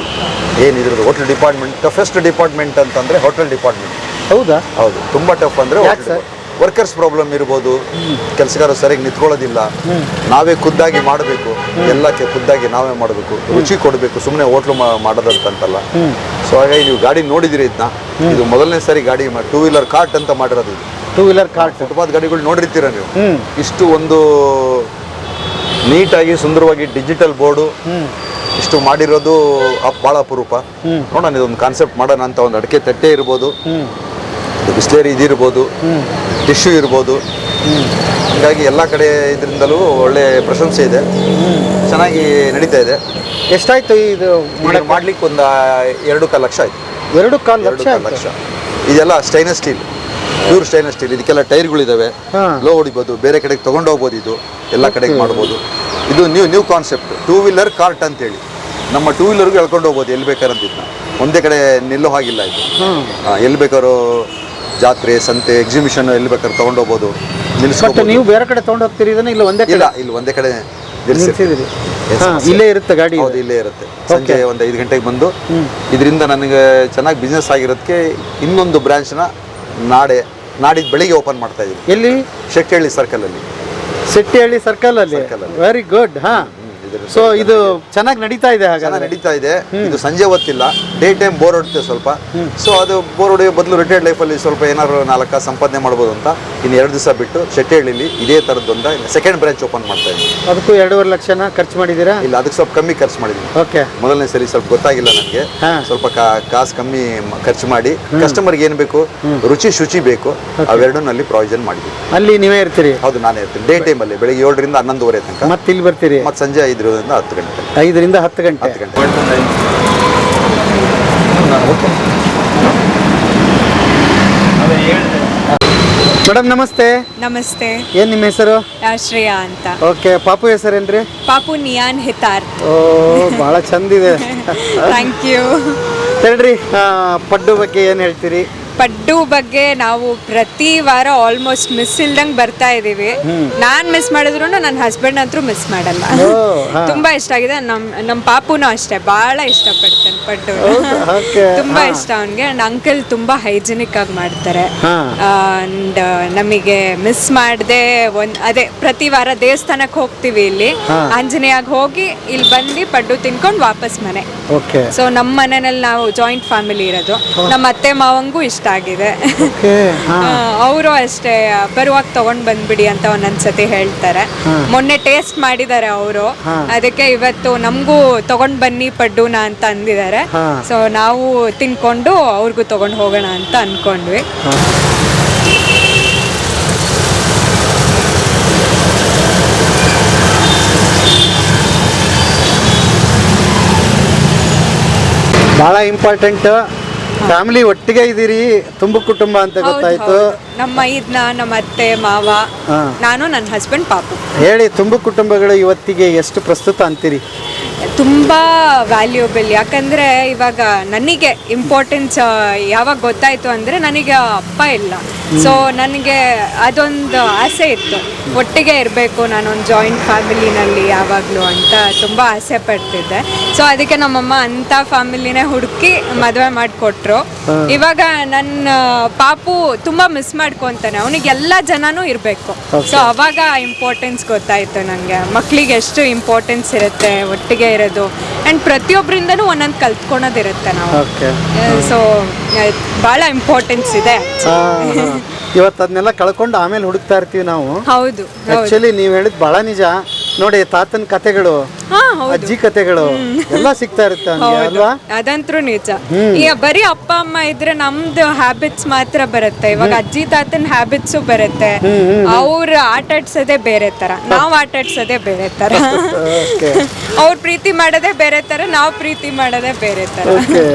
ಏನಿದ್ರದ್ದು ಹೋಟೆಲ್ ಡಿಪಾರ್ಟ್ಮೆಂಟ್ ಟಫೆಸ್ಟ್ ಡಿಪಾರ್ಟ್ಮೆಂಟ್ ಅಂತಂದರೆ ಹೋಟೆಲ್ ಡಿಪಾರ್ಟ್ಮೆಂಟ್. ಹೌದಾ? ಹೌದು, ತುಂಬ ಟಫ್. ಅಂದರೆ ವರ್ಕರ್ಸ್ ಪ್ರಾಬ್ಲಮ್ ಇರ್ಬೋದು, ಕೆಲಸಗಾರರು ಸರಿಯಾಗಿ ನಿಂತ್ಕೊಳ್ಳೋದಿಲ್ಲ, ನಾವೇ ಖುದ್ದಾಗಿ ಮಾಡಬೇಕು, ಎಲ್ಲಕ್ಕೆ ಖುದ್ದಾಗಿ ನಾವೇ ಮಾಡಬೇಕು, ರುಚಿ ಕೊಡಬೇಕು, ಸುಮ್ಮನೆ ಹೋಟ್ಲು ಮಾಡೋದಂತಲ್ಲ. ಸೊ ಹಾಗಾಗಿ ನೀವು ಗಾಡಿ ನೋಡಿದಿರಿ ಇದನ್ನ, ಇದು ಮೊದಲನೇ ಸಾರಿ ಗಾಡಿ 2 ವೀಲರ್ ಕಾರ್ಟ್ ಅಂತ ಮಾಡಿರೋದು. ಇದು 2 ವೀಲರ್ ಕಾರ್ಟ್. ಫುಟ್ಪಾತ್ ಗಾಡಿಗಳು ನೋಡಿರ್ತೀರ ನೀವು. ಇಷ್ಟು ಒಂದು ನೀಟಾಗಿ ಸುಂದರವಾಗಿ ಡಿಜಿಟಲ್ ಬೋರ್ಡು ಇಷ್ಟು ಮಾಡಿರೋದು ಭಾಳ ಅಪರೂಪ. ನೋಡೋಣ, ಇದೊಂದು ಕಾನ್ಸೆಪ್ಟ್ ಮಾಡೋಣ ಅಂತ. ಒಂದು ಅಡಿಕೆ ತಟ್ಟೆ ಇರ್ಬೋದು, ಬಿಸ್ಲೇರಿ ಇದಿರ್ಬೋದು, ಟಿಶ್ಯೂ ಇರ್ಬೋದು. ಹೀಗಾಗಿ ಎಲ್ಲ ಕಡೆ ಇದರಿಂದಲೂ ಒಳ್ಳೆ ಪ್ರಶಂಸೆ ಇದೆ, ಚೆನ್ನಾಗಿ ನಡೀತಾ ಇದೆ. ಎಷ್ಟಾಯ್ತು ಇದು ಮಾಡ್ಲಿಕ್ಕೆ? ಒಂದು 2.25 ಲಕ್ಷ ಆಯ್ತು. 2.25 ಲಕ್ಷ. ಇದೆಲ್ಲ stainless steel, pure stainless steel. ಇದಕ್ಕೆಲ್ಲ ಟೈರ್ಗಳಿದ್ದಾವೆ, ಲೋ ಹೊಡಿಬೋದು, ಬೇರೆ ಕಡೆಗೆ ತೊಗೊಂಡು ಹೋಗ್ಬೋದು, ಇದು ಎಲ್ಲ ಕಡೆಗೆ ಮಾಡ್ಬೋದು. ಇದು ನ್ಯೂ ಕಾನ್ಸೆಪ್ಟ್ 2 ವೀಲರ್ ಕಾರ್ಟ್ ಅಂತೇಳಿ. ನಮ್ಮ 2 ವೀಲರ್ಗೂ ಎಳ್ಕೊಂಡು ಹೋಗ್ಬೋದು ಎಲ್ಲಿ ಬೇಕಾರಂತಿದ್ನ, ಒಂದೇ ಕಡೆ ನಿಲ್ಲೋ ಹಾಗಿಲ್ಲ ಇದು. ಎಲ್ಲಿ ಬೇಕಾದ್ರೂ ಜಾತ್ರೆ, ಸಂತೆ, ಎಕ್ಸಿಬಿಷನ್ ಎಲ್ಲಿ ಬೇಕಾದ್ರೂ ತೊಗೊಂಡೋಗ್ಬೋದು, ನಿಲ್ಲಿಸ್ಕೊಂಡು. ನೀವು ಬೇರೆ ಕಡೆ ತೊಗೊಂಡು ಹೋಗ್ತೀರಿ ಇದನ್ನ? ಇಲ್ಲ, ಒಂದೇ ಇಲ್ಲ, ಇಲ್ಲಿ ಒಂದೇ ಕಡೆ ನಿಲ್ಲಿಸಿದ್ರಿ. ಇಲ್ಲೇ ಇರುತ್ತೆ ಗಾಡಿ? ಹೌದು, ಇಲ್ಲೇ ಇರುತ್ತೆ. ಸಂಜೆ ಒಂದು 5 ಗಂಟೆಗೆ ಬಂದು ಇದರಿಂದ ನನಗೆ ಚೆನ್ನಾಗಿ ಬಿಸ್ನೆಸ್ ಆಗಿರೋದಕ್ಕೆ ಇನ್ನೊಂದು ಬ್ರಾಂಚ್ನ ನಾಡಿದ್ದು ಬೆಳಿಗ್ಗೆ ಓಪನ್ ಮಾಡ್ತಾ ಇದ್ದೀವಿ. ಎಲ್ಲಿ? ಶೆಟ್ಟಿಹಳ್ಳಿ ಸರ್ಕಲಲ್ಲಿ. ಶೆಟ್ಟಿಹಳ್ಳಿ ಸರ್ಕಲಲ್ಲಿ. Very good. ಸೊ ಇದು ಚೆನ್ನಾಗಿ ನಡೀತಾ ಇದೆ? ಚೆನ್ನಾಗಿ ನಡೀತಾ ಇದೆ. ಇದು ಸಂಜೆ ಹೊತ್ತಿಲ್ಲ, ಡೇ ಟೈಮ್ ಬೋರ್ ಹೊಡುತ್ತೆ ಸ್ವಲ್ಪ. ಸೊ ಅದು ಬೋರ್ ಹೊಡೆಯೋ ಬದಲು ರಿಟೈರ್ಡ್ ಲೈಫಲ್ಲಿ ಸ್ವಲ್ಪ ಏನಾದ್ರು 4 ಸಂಪಾದನೆ ಮಾಡ್ಬೋದು ಅಂತ ಇನ್ನು 2 ದಿವಸ ಬಿಟ್ಟು ಶೆಟ್ಟಿಹಳ್ಳಿಲಿ ಇದೇ ಥರದ್ದೊಂದು ಸೆಕೆಂಡ್ ಬ್ರಾಂಚ್ ಓಪನ್ ಮಾಡ್ತಾ ಇದ್ದೀನಿ. ಅದಕ್ಕೂ 2.5 ಲಕ್ಷನ ಖರ್ಚು ಮಾಡಿದ್ದೀರಾ? ಇಲ್ಲ, ಅದಕ್ಕೆ ಸ್ವಲ್ಪ ಕಮ್ಮಿ ಖರ್ಚು ಮಾಡಿದ್ದೀನಿ. ಓಕೆ. ಮೊದಲನೇ ಸರಿ ಸ್ವಲ್ಪ ಗೊತ್ತಾಗಿಲ್ಲ ನನಗೆ, ಸ್ವಲ್ಪ ಕಾಸು ಕಮ್ಮಿ ಖರ್ಚು ಮಾಡಿ ಕಸ್ಟಮರ್ಗೆ ಏನು ಬೇಕು, ರುಚಿ ಶುಚಿ ಬೇಕು, ಅವೆರಡನ್ನಲ್ಲಿ ಪ್ರಾವಿಷನ್ ಮಾಡಿದ್ವಿ. ಅಲ್ಲಿ ನೀವೇ ಇರ್ತೀರಿ? ಹೌದು, ನಾನೇ ಇರ್ತೀನಿ. ಡೇ ಟೈಮಲ್ಲಿ ಬೆಳಿಗ್ಗೆ 7ರಿಂದ 11:30 ತನಕ. ಮತ್ತೆ ಇಲ್ಲಿ ಬರ್ತೀರಿ? ಮತ್ತೆ ಸಂಜೆ 5ರಿಂದ 10 ಗಂಟೆ. 5ರಿಂದ 10 ಗಂಟೆ. 10 ಗಂಟೆ. ಮೇಡಮ್ ನಮಸ್ತೆ. ನಮಸ್ತೆ. ಏನು ನಿಮ್ಮ ಹೆಸರು? ಶ್ರೇಯಾ ಅಂತ. ಓಕೆ, ಪಾಪು ಹೆಸರೇನ್ರಿ? ಪಾಪು ನಿಯಾನ್ ಹಿತಾರ್. ಓ, ಭಾಳ ಚಂದಿದೆ. Thank you. ಹೇಳ್ರಿ, ಪಡ್ಡು ಬಗ್ಗೆ ಏನು ಹೇಳ್ತೀರಿ? ಪಡ್ಡು ಬಗ್ಗೆ ನಾವು ಪ್ರತಿ ವಾರ ಆಲ್ಮೋಸ್ಟ್ ಮಿಸ್ ಇಲ್ದಂಗೆ ಬರ್ತಾ ಇದ್ದೀವಿ. ನಾನು ಮಿಸ್ ಮಾಡಿದ್ರು ನನ್ನ ಹಸ್ಬೆಂಡ್ ಅಂತೂ ಮಿಸ್ ಮಾಡಲ್ಲ. ತುಂಬಾ ಇಷ್ಟ ಆಗಿದೆ. ನಮ್ಮ ಪಾಪುನು ಅಷ್ಟೇ, ಭಾಳ ಇಷ್ಟಪಡ್ತಾನೆ ಪಡ್ಡು. ತುಂಬಾ ಇಷ್ಟ ಅವನಿಗೆ. ಅಂಡ್ ಅಂಕಲ್ ತುಂಬಾ ಹೈಜಿನಿಕ್ ಆಗಿ ಮಾಡ್ತಾರೆ. ಅಂಡ್ ನಮಗೆ ಮಿಸ್ ಮಾಡದೆ ಅದೇ ಪ್ರತಿ ವಾರ ದೇವಸ್ಥಾನಕ್ಕೆ ಹೋಗ್ತೀವಿ. ಇಲ್ಲಿ ಆಂಜನೇಯಾಗ ಹೋಗಿ ಇಲ್ಲಿ ಬಂದು ಪಡ್ಡು ತಿನ್ಕೊಂಡು ವಾಪಸ್ ಮನೆ. ಸೊ ನಮ್ಮ ಮನೆಯಲ್ಲಿ ನಾವು ಜಾಯಿಂಟ್ ಫ್ಯಾಮಿಲಿ ಇರೋದು. ನಮ್ಮ ಅತ್ತೆ ಮಾವಂಗೂ ಇಷ್ಟ ಆಗಿದೆ. ಅವರು ಅಷ್ಟೇ ಬರುವಾಗ ತಗೊಂಡ್ ಬಂದ್ಬಿಡಿ ಅಂತ ಒಂದೊಂದ್ಸತಿ ಹೇಳ್ತಾರೆ. ಮೊನ್ನೆ ಟೇಸ್ಟ್ ಮಾಡಿದ್ದಾರೆ ಅವರು, ಅದಕ್ಕೆ ಇವತ್ತು ನಮಗೂ ತಗೊಂಡ್ ಬನ್ನಿ ಪಡ್ಡುನ ಅಂತ ಅಂದಿದ್ದಾರೆ. ಸೊ ನಾವು ತಿನ್ಕೊಂಡು ಅವ್ರಿಗೂ ತಗೊಂಡು ಹೋಗೋಣ ಅಂತ ಅನ್ಕೊಂಡ್ವಿ. ಭಾಳ ಇಂಪಾರ್ಟೆಂಟ್. ಫ್ಯಾಮಿಲಿ ಒಟ್ಟಿಗೆ ಇದ್ದೀರಿ, ತುಂಬ ಕುಟುಂಬ ಅಂತ ಗೊತ್ತಾಯ್ತು. ನಮ್ಮ ಅತ್ತೆ ಮಾವ, ನಾನು, ನನ್ನ ಹಸ್ಬೆಂಡ್, ಪಾಪು. ಹೇಳಿ, ತುಂಬ ಕುಟುಂಬಗಳು ಇವತ್ತಿಗೆ ಎಷ್ಟು ಪ್ರಸ್ತುತ ಅಂತೀರಿ? ತುಂಬ ವ್ಯಾಲ್ಯೂಬಲ್. ಯಾಕಂದರೆ ಇವಾಗ ನನಗೆ ಇಂಪಾರ್ಟೆನ್ಸ್ ಯಾವಾಗ ಗೊತ್ತಾಯಿತು ಅಂದರೆ ನನಗೆ ಅಪ್ಪ ಇಲ್ಲ. ಸೊ ನನಗೆ ಅದೊಂದು ಆಸೆ ಇತ್ತು, ಒಟ್ಟಿಗೆ ಇರಬೇಕು ನಾನೊಂದು ಜಾಯಿಂಟ್ ಫ್ಯಾಮಿಲಿನಲ್ಲಿ ಯಾವಾಗಲೂ ಅಂತ ತುಂಬ ಆಸೆ ಪಡ್ತಿದ್ದೆ. ಸೊ ಅದಕ್ಕೆ ನಮ್ಮಮ್ಮ ಅಂಥ ಫ್ಯಾಮಿಲಿನೇ ಹುಡುಕಿ ಮದುವೆ ಮಾಡಿಕೊಟ್ರು. ಇವಾಗ ನನ್ನ ಪಾಪು ತುಂಬ ಮಿಸ್ ಮಾಡ್ಕೊತಾನೆ, ಅವನಿಗೆ ಎಲ್ಲ ಜನನೂ ಇರಬೇಕು. ಸೊ ಅವಾಗ ಇಂಪಾರ್ಟೆನ್ಸ್ ಗೊತ್ತಾಯಿತು ನನಗೆ, ಮಕ್ಕಳಿಗೆ ಎಷ್ಟು ಇಂಪಾರ್ಟೆನ್ಸ್ ಇರುತ್ತೆ ಒಟ್ಟಿಗೆ ಇರೋದು. ಆ್ಯಂಡ್ ಪ್ರತಿಯೊಬ್ಬರಿಂದನೂ ಒಂದೊಂದು ಕಲ್ತ್ಕೊಳೋದಿರುತ್ತೆ ನಾವು. ಸೊ ಭಾಳ ಇಂಪಾರ್ಟೆನ್ಸ್ ಇದೆ. ಇವತ್ತು ಅದನ್ನೆಲ್ಲ ಕಳ್ಕೊಂಡು ಆಮೇಲೆ ಹುಡುಕ್ತಾ ಇರ್ತೀವಿ ನಾವು. ಹೌದು, ಆಕ್ಚುಲಿ ನೀವು ಹೇಳಿದ್ ಬಹಳ ನಿಜ. ನೋಡಿ, ತಾತನ ಕತೆಗಳು, ಅಜ್ಜಿ ಕತೆಗಳು ಎಲ್ಲ ಸಿಗ್ತಾ ಇರುತ್ತೆ ಅಲ್ವಾ? ಅದಂತೂ ನಿಜ. ಈಗ ಬರೀ ಅಪ್ಪ ಅಮ್ಮ ಇದ್ರೆ ನಮ್ದು ಹ್ಯಾಬಿಟ್ಸ್ ಮಾತ್ರ ಬರುತ್ತೆ. ಇವಾಗ ಅಜ್ಜಿ ತಾತನ ಹ್ಯಾಬಿಟ್ಸು ಬರುತ್ತೆ. ಅವ್ರ ಆಟ ಆಡ್ಸೋದೇ ಬೇರೆ ತರ, ನಾವು ಆಟ ಆಡ್ಸೋದೇ ಬೇರೆ ತರ. ಅವ್ರ ಪ್ರೀತಿ ಮಾಡೋದೇ ಬೇರೆ ತರ, ನಾವು ಪ್ರೀತಿ ಮಾಡೋದೇ ಬೇರೆ ತರ.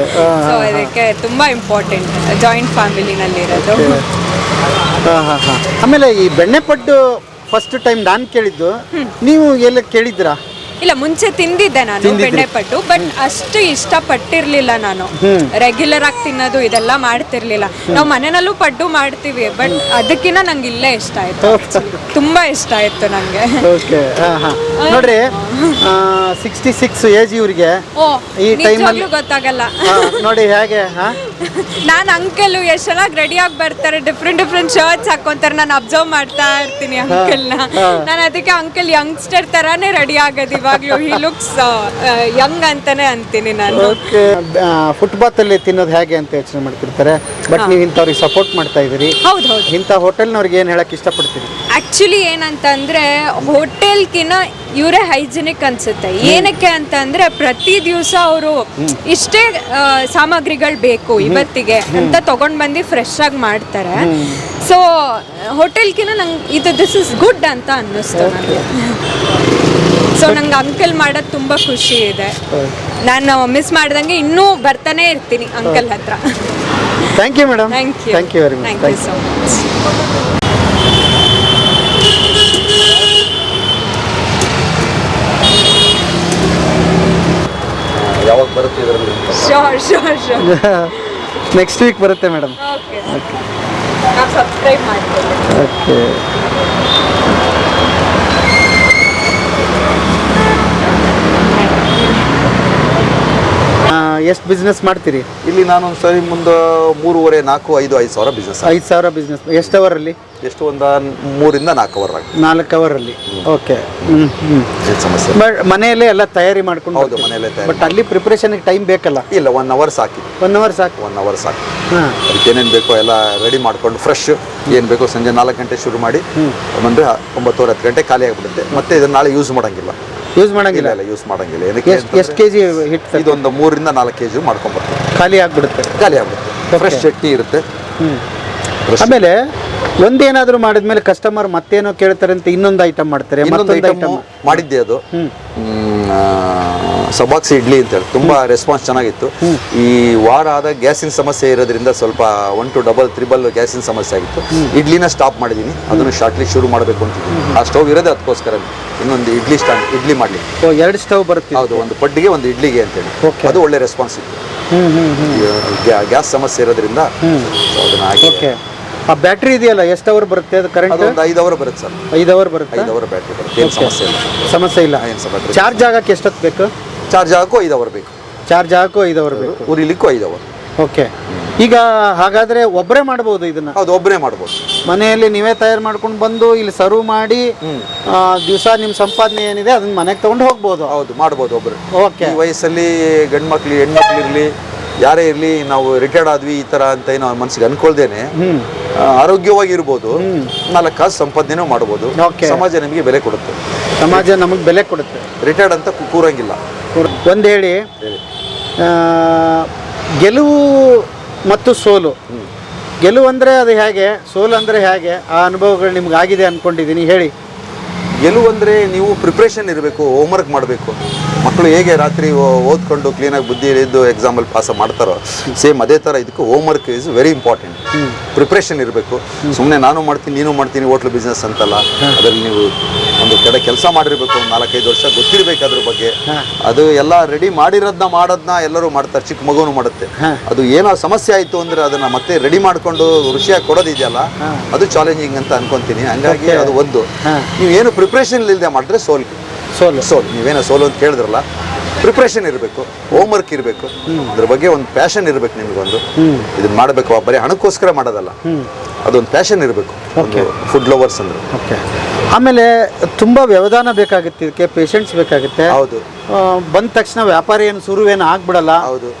ಸೊ ಅದಕ್ಕೆ ತುಂಬಾ ಇಂಪಾರ್ಟೆಂಟ್ ಜಾಯಿಂಟ್ ಫ್ಯಾಮಿಲಿನಲ್ಲಿರೋದು. ಆಮೇಲೆ ಈ ಬೆಣ್ಣೆ ಪಡ್ಡು ಫಸ್ಟ್ ಟೈಮ್ ನಾನು ಕೇಳಿದ್ದು, ನೀವು ಎಲ್ಲ ಕೇಳಿದ್ರಾ? ಇಲ್ಲ, ಮುಂಚೆ ತಿಂದಿದ್ದೆ ನಾನು ಬೆಣ್ಣೆ ಪಡ್ಡು, ಬಟ್ ಅಷ್ಟು ಇಷ್ಟಪಟ್ಟಿರ್ಲಿಲ್ಲ. ನಾನು ರೆಗ್ಯುಲರ್ ಆಗಿ ತಿನ್ನೋದು ಇದೆಲ್ಲ ಮಾಡ್ತಿರ್ಲಿಲ್ಲ. ನಾವು ಮನೆಯಲ್ಲೂ ಪಡ್ಡು ಮಾಡ್ತೀವಿ, ಬಟ್ ಅದಕ್ಕಿಂತ ನಂಗೆ ಇಲ್ಲೇ ಇಷ್ಟ ಆಯ್ತು. ತುಂಬಾ ಇಷ್ಟ ಆಯ್ತು ನಂಗೆ. ನೋಡ್ರಿ, 66 ಏಜ್ ಇವ್ರಿಗೆ ಈ ಟೈಮಲ್ಲಿ ಗೊತ್ತಾಗಲ್ಲ ನೋಡಿ ಹೇಗೆ. ನಾನು ಅಂಕಲ್ ಎಷ್ಟು ಚೆನ್ನಾಗಿ ರೆಡಿ ಆಗಿ ಬರ್ತಾರೆ, ಡಿಫ್ರೆಂಟ್ ಶರ್ಟ್ಸ್ ಹಾಕೊಂತಾರೆ. ನಾನು ಅಬ್ಸರ್ವ್ ಮಾಡ್ತಾ ಇರ್ತೀನಿ ಅಂಕಲ್ನ. ನಾನು ಅದಕ್ಕೆ ಅಂಕಲ್ ಯಂಗ್ಸ್ಟರ್ ತರಾನೇ ರೆಡಿ ಆಗೋದು ಇವಾಗ್ಲೂ. ಹಿ ಲುಕ್ಸ್ ಯಂಗ್ ಅಂತಾನೆ ಅಂತೀನಿ ನಾನು. ಫುಟ್ಪಾತ್ ಅಲ್ಲಿ ತಿನ್ನೋದು ಹೇಗೆ ಅಂತ ಯೋಚನೆ ಮಾಡ್ತಿರ್ತಾರೆ, ಬಟ್ ನೀವು ಇಂಥವ್ರಿಗೆ ಸಪೋರ್ಟ್ ಮಾಡ್ತಾ ಇದ್ದೀರಿ. ಹೌದು. ಇಂಥ ಹೋಟೆಲ್ನವ್ರಿಗೆ ಏನು ಹೇಳಕ್ ಇಷ್ಟಪಡ್ತೀರಿ? ಆಕ್ಚುಲಿ ಏನಂತಂದ್ರೆ ಹೋಟೆಲ್ಗಿನ ಇವರೇ ಹೈಜಿನಿಕ್ ಅನ್ಸುತ್ತೆ. ಏನಕ್ಕೆ ಅಂತ ಅಂದ್ರೆ ಪ್ರತಿ ದಿವಸ ಅವರು ಇಷ್ಟೇ ಸಾಮಗ್ರಿಗಳು ಬೇಕು ಇವತ್ತಿಗೆ ಅಂತ ತಗೊಂಡ್ ಬಂದು ಫ್ರೆಶ್ ಆಗಿ ಮಾಡ್ತಾರೆ. ಸೊ ಹೋಟೆಲ್ಗಿನ ನಂಗೆ ದಿಸ್ ಇಸ್ ಗುಡ್ ಅಂತ ಅನ್ನಿಸ್ತು ನನಗೆ. ಸೊ ನಂಗೆ ಅಂಕಲ್ ಮಾಡೋದು ತುಂಬ ಖುಷಿ ಇದೆ. ನಾನು ಮಿಸ್ ಮಾಡ್ದಂಗೆ ಇನ್ನೂ ಬರ್ತಾನೆ ಇರ್ತೀನಿ ಅಂಕಲ್ ಹತ್ರ. Thank you madam. Thank you very much. Thank you so much. ಯಾವಾಗ ಬರುತ್ತೆ ಇದರಲ್ಲಿ? ಶೋರ್ ನೆಕ್ಸ್ಟ್ ವೀಕ್ ಬರುತ್ತೆ ಮೇಡಮ್. ಓಕೆ, ನಾವು ಸಬ್ಸ್ಕ್ರೈಬ್ ಮಾಡ್ತೀವಿ. ಓಕೆ. ಎಷ್ಟು ಬಿಸ್ನೆಸ್ ಮಾಡ್ತೀರಿ ಇಲ್ಲಿ? ನಾನು ಸರಿ ಮುಂದೆ 3.5, 4, 5, 5 ಸಾವಿರ ಬಿಸ್ನೆಸ್. 5 ಸಾವಿರ ಬಿಸ್ನೆಸ್ ಎಷ್ಟು ಅವರಲ್ಲಿ? ಎಷ್ಟು ಒಂದು 3 ಇಂದ 4 ಅವರ್ ಆಗುತ್ತೆ. 4 ಅವರಲ್ಲಿ. ಓಕೆ. ಏನು ಸಮಸ್ಯೆ? ಬಟ್ ಮನೆಯಲ್ಲೇ ಎಲ್ಲ ತಯಾರಿ ಮಾಡ್ಕೊಂಡು? ಹೌದು, ಮನೆಯಲ್ಲೇ ತಯಾರಿ. ಬಟ್ ಅಲ್ಲಿ ಪ್ರಿಪ್ರೇಷನ್ಗೆ ಟೈಮ್ ಬೇಕಲ್ಲ? ಇಲ್ಲ, 1 ಅವರ್ ಸಾಕಿ. 1 ಅವರ್ ಸಾಕು. 1 ಅವರ್ ಸಾಕು. ಅದಕ್ಕೆ ಏನೇನು ಬೇಕೋ ಎಲ್ಲ ರೆಡಿ ಮಾಡ್ಕೊಂಡು ಫ್ರೆಶ್ ಏನು ಬೇಕೋ ಸಂಜೆ 4 ಗಂಟೆ ಶುರು ಮಾಡಿ ಬಂದರೆ 9, 10 ಗಂಟೆ ಖಾಲಿ ಆಗಿಬಿಡುತ್ತೆ. ಮತ್ತೆ ಇದನ್ನ ನಾಳೆ ಯೂಸ್ ಮಾಡಂಗಿಲ್ಲ. ಯೂಸ್ ಮಾಡಂಗಿಲ್ಲ? ಇಲ್ಲ, ಯೂಸ್ ಮಾಡಂಗಿಲ್ಲ. ಏನಕ್ಕೆ? ಎಷ್ಟು ಕೆಜಿ ಹಿಟ್ಟು? ಇದೊಂದು 3 ಇಂದ 4 kg ಮಾಡ್ಕೊಂಡ್ಬರ್ತೀವಿ. ಖಾಲಿ ಆಗ್ಬಿಡುತ್ತೆ? ಖಾಲಿ ಆಗ್ಬಿಡುತ್ತೆ. ಫ್ರೆಶ್ ಚಟ್ನಿ ಇರುತ್ತೆ, ಆಮೇಲೆ ಒಂದೇನಾದ್ರೂ ಮಾಡಿದ್ಮೇಲೆ ಕಸ್ಟಮರ್ ಮತ್ತೇನೋ ಕೇಳ್ತಾರೆ ಅಂತ ಇನ್ನೊಂದು ಐಟಮ್ ಮಾಡ್ತಾರೆ, ಇನ್ನೊಂದು ಮತ್ತೊಂದು ಐಟಮ್ ಐಟಮ್ ಮಾಡಿದ್ದೆ ಅದು ಸಬಾಕ್ಸಿ ಇಡ್ಲಿ ಅಂತೇಳಿ ತುಂಬಾ ರೆಸ್ಪಾನ್ಸ್ ಚೆನ್ನಾಗಿತ್ತು. ಈ ವಾರ ಆದ ಗ್ಯಾಸಿನ ಸಮಸ್ಯೆ ಇರೋದ್ರಿಂದ ಸ್ವಲ್ಪ 1 to 3 ಗ್ಯಾಸಿನ ಸಮಸ್ಯೆ ಆಗಿತ್ತು. ಇಡ್ಲಿನ ಸ್ಟಾಪ್ ಮಾಡಿದ್ದೀನಿ, ಅದನ್ನು ಶಾರ್ಟ್ಲಿ ಶುರು ಮಾಡಬೇಕು ಅಂತಿದ್ದೀನಿ. ಆ ಸ್ಟವ್ ಇರೋದೇ ಅದಕ್ಕೋಸ್ಕರ ಇನ್ನೊಂದು ಇಡ್ಲಿ ಮಾಡಲಿ. 2 ಸ್ಟವ್ ಬರುತ್ತೆ. ಹೌದು, ಒಂದು ಪಡ್ಡಿಗೆ ಒಂದು ಇಡ್ಲಿಗೆ ಅಂತೇಳಿ. ಅದು ಒಳ್ಳೆ ರೆಸ್ಪಾನ್ಸ್ ಇತ್ತು. ಗ್ಯಾಸ್ ಸಮಸ್ಯೆ ಇರೋದ್ರಿಂದ ಅದನ್ನ ಹಾಕಿ. ಓಕೆ, ಆ ಬ್ಯಾಟ್ರಿ ಇದೆಯಲ್ಲ ಎಷ್ಟು ಅವರ್ ಬರುತ್ತೆ ಅದು ಕರೆಂಟ್? ಅದು ಒಂದು 5 ಅವರ್ ಬರುತ್ತೆ ಸರ್. 5 ಅವರ್ ಬರುತ್ತೆ. 5 ಅವರ್ ಬ್ಯಾಟ್ರಿ ಬರುತ್ತೆ, ಏನು ಸಮಸ್ಯೆ ಇಲ್ಲ. ಸಮಸ್ಯೆ ಇಲ್ಲ. ಏನು ಸಮಸ್ಯೆ. ಚಾರ್ಜ್ ಆಗಕ್ಕೆ ಎಷ್ಟೊತ್ತು ಬೇಕು? ಚಾರ್ಜ್ ಆಗಕ್ಕೂ 5 ಅವರ್ ಬೇಕು. ಚಾರ್ಜ್ ಆಗಕ್ಕೂ 5 ಅವರ್ ಬೇಕು. ಉರಿಲಿಕ್ಕೂ 5 ಅವರ್. ಓಕೆ, ಈಗ ಹಾಗಾದ್ರೆ ಒಬ್ಬರೇ ಮಾಡ್ಬೋದು ಇದನ್ನ? ಹೌದು, ಒಬ್ಬರೇ ಮಾಡ್ಬೋದು. ಮನೆಯಲ್ಲಿ ನೀವೇ ತಯಾರು ಮಾಡ್ಕೊಂಡು ಬಂದು ಇಲ್ಲಿ ಸರ್ವ್ ಮಾಡಿ ದಿವಸ ನಿಮ್ಮ ಸಂಪಾದನೆ ಏನಿದೆ ಅದನ್ನ ಮನೆಗೆ ತಗೊಂಡು ಹೋಗ್ಬೋದು. ಹೌದು, ಮಾಡ್ಬೋದು ಒಬ್ಬರು. ಓಕೆ, ಈ ವಯಸ್ಸಲ್ಲಿ ಗಂಡು ಮಕ್ಳು ಹೆಣ್ಮಕ್ಳು ಇರಲಿ ಯಾರೇ ಇರಲಿ, ನಾವು ರಿಟೈರ್ಡ್ ಆದ್ವಿ ಈ ತರ ಅಂತ ಏನೋ ಮನಸ್ಸಿಗೆ ಅನ್ಕೊಳ್ದೇನೆ ಆರೋಗ್ಯವಾಗಿರ್ಬೋದು, 4 ಕಾಸು ಸಂಪಾದನೆ ಮಾಡ್ಬೋದು. Okay. ಸಮಾಜ ನಿಮಗೆ ಬೆಲೆ ಕೊಡುತ್ತೆ. ಸಮಾಜ ನಮಗೆ ಬೆಲೆ ಕೊಡುತ್ತೆ. ರಿಟೈರ್ಡ್ ಅಂತ ಕೂರಂಗಿಲ್ಲ. ಒಂದು ಹೇಳಿ, ಗೆಲುವು ಮತ್ತು ಸೋಲು, ಗೆಲುವು ಅಂದರೆ ಅದು ಹೇಗೆ, ಸೋಲು ಅಂದರೆ ಹೇಗೆ, ಆ ಅನುಭವಗಳು ನಿಮ್ಗೆ ಆಗಿದೆ ಅಂದ್ಕೊಂಡಿದ್ದೀನಿ, ಹೇಳಿ. ಗೆಲುವು ಅಂದರೆ ನೀವು ಪ್ರಿಪ್ರೇಷನ್ ಇರಬೇಕು, ಹೋಮ್ವರ್ಕ್ ಮಾಡಬೇಕು. ಮಕ್ಕಳು ಹೇಗೆ ರಾತ್ರಿ ಓದ್ಕೊಂಡು ಕ್ಲೀನಾಗಿ ಬುದ್ಧಿ ಇದ್ದು ಎಕ್ಸಾಮಲ್ಲಿ ಪಾಸ್ ಮಾಡ್ತಾರೋ ಸೇಮ್ ಅದೇ ಥರ ಇದಕ್ಕೆ homework is very important. Preparation ಇರಬೇಕು. ಸುಮ್ಮನೆ ನಾನು ಮಾಡ್ತೀನಿ ನೀನು ಮಾಡ್ತೀನಿ ಹೋಟ್ಲು ಬಿಸ್ನೆಸ್ ಅಂತಲ್ಲ, ಅದರಲ್ಲಿ ನೀವು ಒಂದು ಕಡೆ ಕೆಲಸ ಮಾಡಿರ್ಬೇಕು, 4-5 ವರ್ಷ ಗೊತ್ತಿರಬೇಕು ಅದ್ರ ಬಗ್ಗೆ. ಅದು ಎಲ್ಲ ರೆಡಿ ಮಾಡೋದನ್ನ ಎಲ್ಲರೂ ಮಾಡ್ತಾರೆ, ಚಿಕ್ಕ ಮಗುನು ಮಾಡುತ್ತೆ. ಅದು ಏನೋ ಸಮಸ್ಯೆ ಆಯಿತು ಅಂದರೆ ಅದನ್ನು ಮತ್ತೆ ರೆಡಿ ಮಾಡಿಕೊಂಡು ರುಚಿಯಾಗಿ ಕೊಡೋದಿದೆಯಲ್ಲ, ಅದು ಚಾಲೆಂಜಿಂಗ್ ಅಂತ ಅನ್ಕೊಂತೀನಿ. ಹಂಗಾಗಿ ಅದು ಒಂದು, ನೀವೇನು ಪ್ರಿಪ್ರೇಷನ್ ಇಲ್ಲದೆ ಮಾಡಿದ್ರೆ ಸೋಲು. ನೀವೇನೋ ಸೋಲು ಅಂತ ಕೇಳಿದ್ರಲ್ಲ, ಪ್ರಿಪ್ರೇಷನ್ ಇರಬೇಕು, ಹೋಮ್ವರ್ಕ್ ಇರಬೇಕು, ಅದ್ರ ಬಗ್ಗೆ ಒಂದು ಪ್ಯಾಷನ್ ಇರಬೇಕು ನಿಮಗೊಂದು. ಇದನ್ನ ಮಾಡಬೇಕು, ಬರೀ ಹಣಕ್ಕೋಸ್ಕರ ಮಾಡೋದಲ್ಲ, ಅದೊಂದು ಪ್ಯಾಷನ್ ಇರಬೇಕು. ಫುಡ್ ಲವರ್ಸ್ ಅಂದ್ರೆ. ಓಕೆ, ಆಮೇಲೆ ತುಂಬ ವ್ಯವಧಾನ ಬೇಕಾಗುತ್ತೆ ಇದಕ್ಕೆ, ಪೇಷನ್ಸ್ ಬೇಕಾಗುತ್ತೆ. ಹೌದು, ಬಂದ ತಕ್ಷಣ ವ್ಯಾಪಾರಿ ಏನು ಶುರುವೇನು ಆಗ್ಬಿಡಲ್ಲ.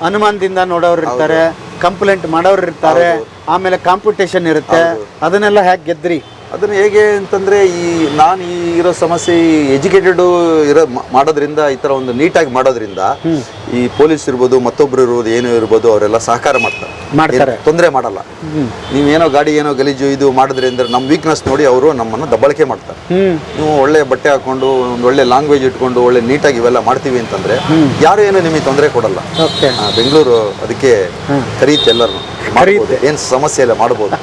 ಅನುಮಾನದಿಂದ ನೋಡೋರು ಇರ್ತಾರೆ, ಕಂಪ್ಲೇಂಟ್ ಮಾಡೋರು ಇರ್ತಾರೆ, ಆಮೇಲೆ ಕಾಂಪಿಟೇಷನ್ ಇರುತ್ತೆ. ಅದನ್ನೆಲ್ಲ ಹೇಗೆ ಗೆದ್ರಿ? ಅದನ್ನು ಹೇಗೆ ಅಂತಂದರೆ, ನಾನು ಇರೋ ಸಮಸ್ಯೆ ಎಜುಕೇಟೆಡ್ ಮಾಡೋದ್ರಿಂದ, ಈ ಥರ ಒಂದು ನೀಟಾಗಿ ಮಾಡೋದ್ರಿಂದ ಈ ಪೊಲೀಸ್ ಇರ್ಬೋದು, ಮತ್ತೊಬ್ರು ಇರ್ಬೋದು, ಏನೋ ಇರ್ಬೋದು, ಅವರೆಲ್ಲ ಸಹಕಾರ ಮಾಡ್ತಾರೆ, ತೊಂದರೆ ಮಾಡಲ್ಲ. ನೀವೇನೋ ಗಾಡಿ ಏನೋ ಗಲೀಜು ಇದು ಮಾಡಿದ್ರಿ ಅಂದ್ರೆ ನಮ್ಮ ವೀಕ್ನೆಸ್ ನೋಡಿ ಅವರು ನಮ್ಮನ್ನು ದಬ್ಬಳಿಕೆ ಮಾಡ್ತಾರೆ. ನೀವು ಒಳ್ಳೆ ಬಟ್ಟೆ ಹಾಕೊಂಡು ಒಂದು ಒಳ್ಳೆ ಲ್ಯಾಂಗ್ವೇಜ್ ಇಟ್ಕೊಂಡು ಒಳ್ಳೆ ನೀಟಾಗಿ ಇವೆಲ್ಲ ಮಾಡ್ತೀವಿ ಅಂತಂದ್ರೆ ಯಾರು ಏನು ನಿಮಗೆ ತೊಂದರೆ ಕೊಡಲ್ಲ. ಬೆಂಗಳೂರು ಅದಕ್ಕೆ ಕರೀತೆ, ಎಲ್ಲರೂ ಮಾಡ್ಬೋದು, ಏನು ಸಮಸ್ಯೆ ಇಲ್ಲ, ಮಾಡ್ಬೋದು.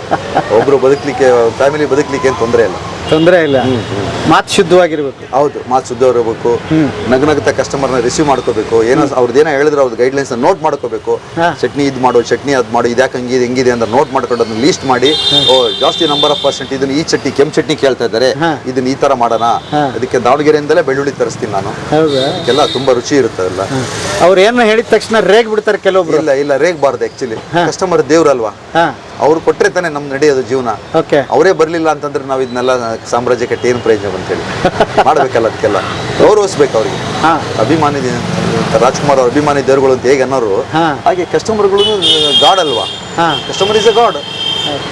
ಒಬ್ರು ಬದುಕಲಿಕ್ಕೆ, ಫ್ಯಾಮಿಲಿ ಬದುಕಲಿಕ್ಕೆ ಏನು ತೊಂದರೆ ಇಲ್ಲ. ಮಾತು ಶುದ್ಧವಾಗಿರ್ಬೇಕು. ಹೌದು, ಮಾತು ಶುದ್ಧವಾಗಿರ್ಬೇಕು. ನಗನಗ್ತಾ ಕಸ್ಟಮರ್ನ ರಿಸೀವ್ ಮಾಡ್ಕೋಬೇಕು. ಏನೋ ಅವ್ರದ್ದೇನೋ ಹೇಳಿದ್ರೆ ಅವ್ರದ್ದು ಗೈಡ್ಲೈನ್ಸ್ ನೋಟ್ ಮಾಡ್ಕೋಬೇಕು. ಚಟ್ನಿ ಇದು ಮಾಡು, ಚಟ್ನಿ ಅದು ಮಾಡು, ಇದ್ಯಾಕೆ ಹಂಗಿದೆ ಹೆಂಗಿದೆ ಅಂತ ನೋಟ್ ಮಾಡ್ಕೊಂಡು ಅದನ್ನ ಲೀಸ್ಟ್ ಮಾಡಿ, ಜಾಸ್ತಿ ನಂಬರ್ ಆಫ್ ಪರ್ಸೆಂಟ್ ಇದನ್ನ ಈ ಚಟ್ನಿ ಕೆಂಪು ಚಟ್ನಿ ಕೇಳ್ತಾ ಇದ್ದಾರೆ, ಇದನ್ನ ಈ ತರ ಮಾಡೋಣ. ಅದಕ್ಕೆ ದಾವಣಗೆರೆಯಿಂದಲೇ ಬೆಳ್ಳುಳ್ಳಿ ತರಿಸ್ತೀನಿ ನಾನು. ಇದಕ್ಕೆಲ್ಲ ತುಂಬಾ ರುಚಿ ಇರುತ್ತಲ್ಲ. ಅವ್ರು ಏನೋ ಹೇಳಿದ ತಕ್ಷಣ ರೇಗ್ ಬಿಡ್ತಾರೆ ಕೆಲವೊಬ್ರು. ಇಲ್ಲ ರೇಗ್ಬಾರ್ದು. ಆಕ್ಚುಲಿ ಕಸ್ಟಮರ್ ದೇವ್ರಲ್ವಾ, ಅವ್ರು ಕೊಟ್ಟರೆ ತಾನೇ ನಮ್ ನಡೆಯೋದು ಜೀವನ. ಅವರೇ ಬರ್ಲಿಲ್ಲ ಅಂತಂದ್ರೆ ನಾವು ಇದನ್ನೆಲ್ಲ ಸಾಮ್ರಾಜ್ಯ ಕಟ್ಟಿ ಏನು ಪ್ರಯೋಜನ ಅಂತೇಳಿ ಮಾಡ್ಬೇಕಲ್ಲ. ಅದಕ್ಕೆಲ್ಲ ಗೌರವಿಸ್ಬೇಕು ಅವ್ರಿಗೆ. ಅಭಿಮಾನಿ ರಾಜ್ಕುಮಾರ್ ಅವ್ರ ಅಭಿಮಾನಿ ದೇವ್ರುಗಳು ಅಂತ ಹೇಗೆ ಅನ್ನೋರು, ಹಾಗೆ ಕಸ್ಟಮರ್ಗಳು ಗಾಡ್ ಅಲ್ವಾ. ಕಸ್ಟಮರ್ ಇಸ್ ಎ ಗಾಡ್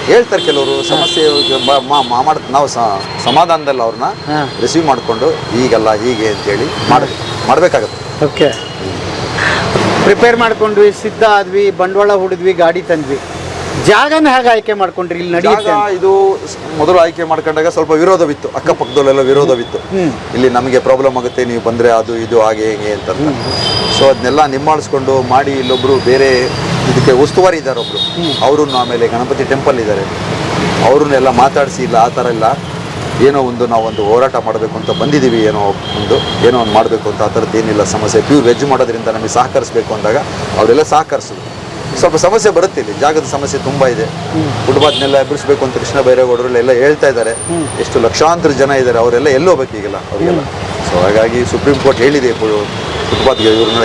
ಹೇಳ್ತಾರೆ ಕೆಲವರು. ಸಮಸ್ಯೆ ನಾವು ಸಮಾಧಾನದಲ್ಲಿ ಅವ್ರನ್ನ ರಿಸೀವ್ ಮಾಡಿಕೊಂಡು ಹೀಗಲ್ಲ ಹೀಗೆ ಅಂತೇಳಿ ಮಾಡ್ಬೇಕಾಗತ್ತೆ. ಓಕೆ, ಪ್ರಿಪೇರ್ ಮಾಡ್ಕೊಂಡ್ವಿ, ಸಿದ್ಧ ಆದ್ವಿ, ಬಂಡವಾಳ ಹೂಡಿದ್ವಿ, ಗಾಡಿ ತಂದ್ವಿ. ಜಾಗನ ಹೇಗೆ ಆಯ್ಕೆ ಮಾಡ್ಕೊಂಡ್ರಿ? ಇಲ್ಲಿ ನಡೆಯುತ್ತೆ ಇದು ಮೊದಲು ಆಯ್ಕೆ ಮಾಡ್ಕೊಂಡಾಗ ಸ್ವಲ್ಪ ವಿರೋಧವಿತ್ತು, ಅಕ್ಕಪಕ್ಕದಲ್ಲೆಲ್ಲ ವಿರೋಧವಿತ್ತು. ಇಲ್ಲಿ ನಮಗೆ ಪ್ರಾಬ್ಲಮ್ ಆಗುತ್ತೆ, ನೀವು ಬಂದರೆ ಅದು ಇದು ಹಾಗೆ ಹೇಗೆ ಅಂತ. ಸೊ ಅದನ್ನೆಲ್ಲ ನಿಮ್ಮಾಳಿಸ್ಕೊಂಡು ಮಾಡಿ, ಇಲ್ಲೊಬ್ರು ಬೇರೆ ಇದಕ್ಕೆ ಉಸ್ತುವಾರಿ ಇದ್ದಾರೆ ಒಬ್ರು, ಅವರು ಆಮೇಲೆ ಗಣಪತಿ ಟೆಂಪಲ್ ಇದ್ದಾರೆ, ಅವ್ರನ್ನೆಲ್ಲ ಮಾತಾಡಿಸಿ, ಇಲ್ಲ ಆ ಥರ ಇಲ್ಲ, ನಾವೊಂದು ಹೋರಾಟ ಮಾಡಬೇಕು ಅಂತ ಬಂದಿದ್ದೀವಿ, ಏನೋ ಒಂದು ಮಾಡಬೇಕು ಅಂತ. ಆ ಥರದ್ದು ಏನಿಲ್ಲ ಸಮಸ್ಯೆ. ಪ್ಯೂರ್ ವೆಜ್ ಮಾಡೋದ್ರಿಂದ ನಮಗೆ ಸಹಕರಿಸಬೇಕು ಅಂದಾಗ ಅವರೆಲ್ಲ ಸಹಕರಿಸಿದ್ರು. ಸ್ವಲ್ಪ ಸಮಸ್ಯೆ ಬರುತ್ತೆ, ಇಲ್ಲಿ ಜಾಗದ ಸಮಸ್ಯೆ ತುಂಬ ಇದೆ. ಫುಟ್ಪಾತ್ನೆಲ್ಲ ಎಬ್ಬರಿಸಬೇಕು ಅಂತ ಕೃಷ್ಣ ಬೈರೇಗೌಡರೆಲ್ಲ ಹೇಳ್ತಾ ಇದ್ದಾರೆ. ಎಷ್ಟು ಲಕ್ಷಾಂತರ ಜನ ಇದ್ದಾರೆ, ಅವರೆಲ್ಲ ಎಲ್ಲಿ ಹೋಗ್ಬೇಕು ಈಗೆಲ್ಲ ಅವರಿಗೆಲ್ಲ. ಸೊ ಹಾಗಾಗಿ ಸುಪ್ರೀಂ ಕೋರ್ಟ್ ಹೇಳಿದೆ, ಫುಟ್ಪಾತ್ಗೆ ಇವ್ರನ್ನ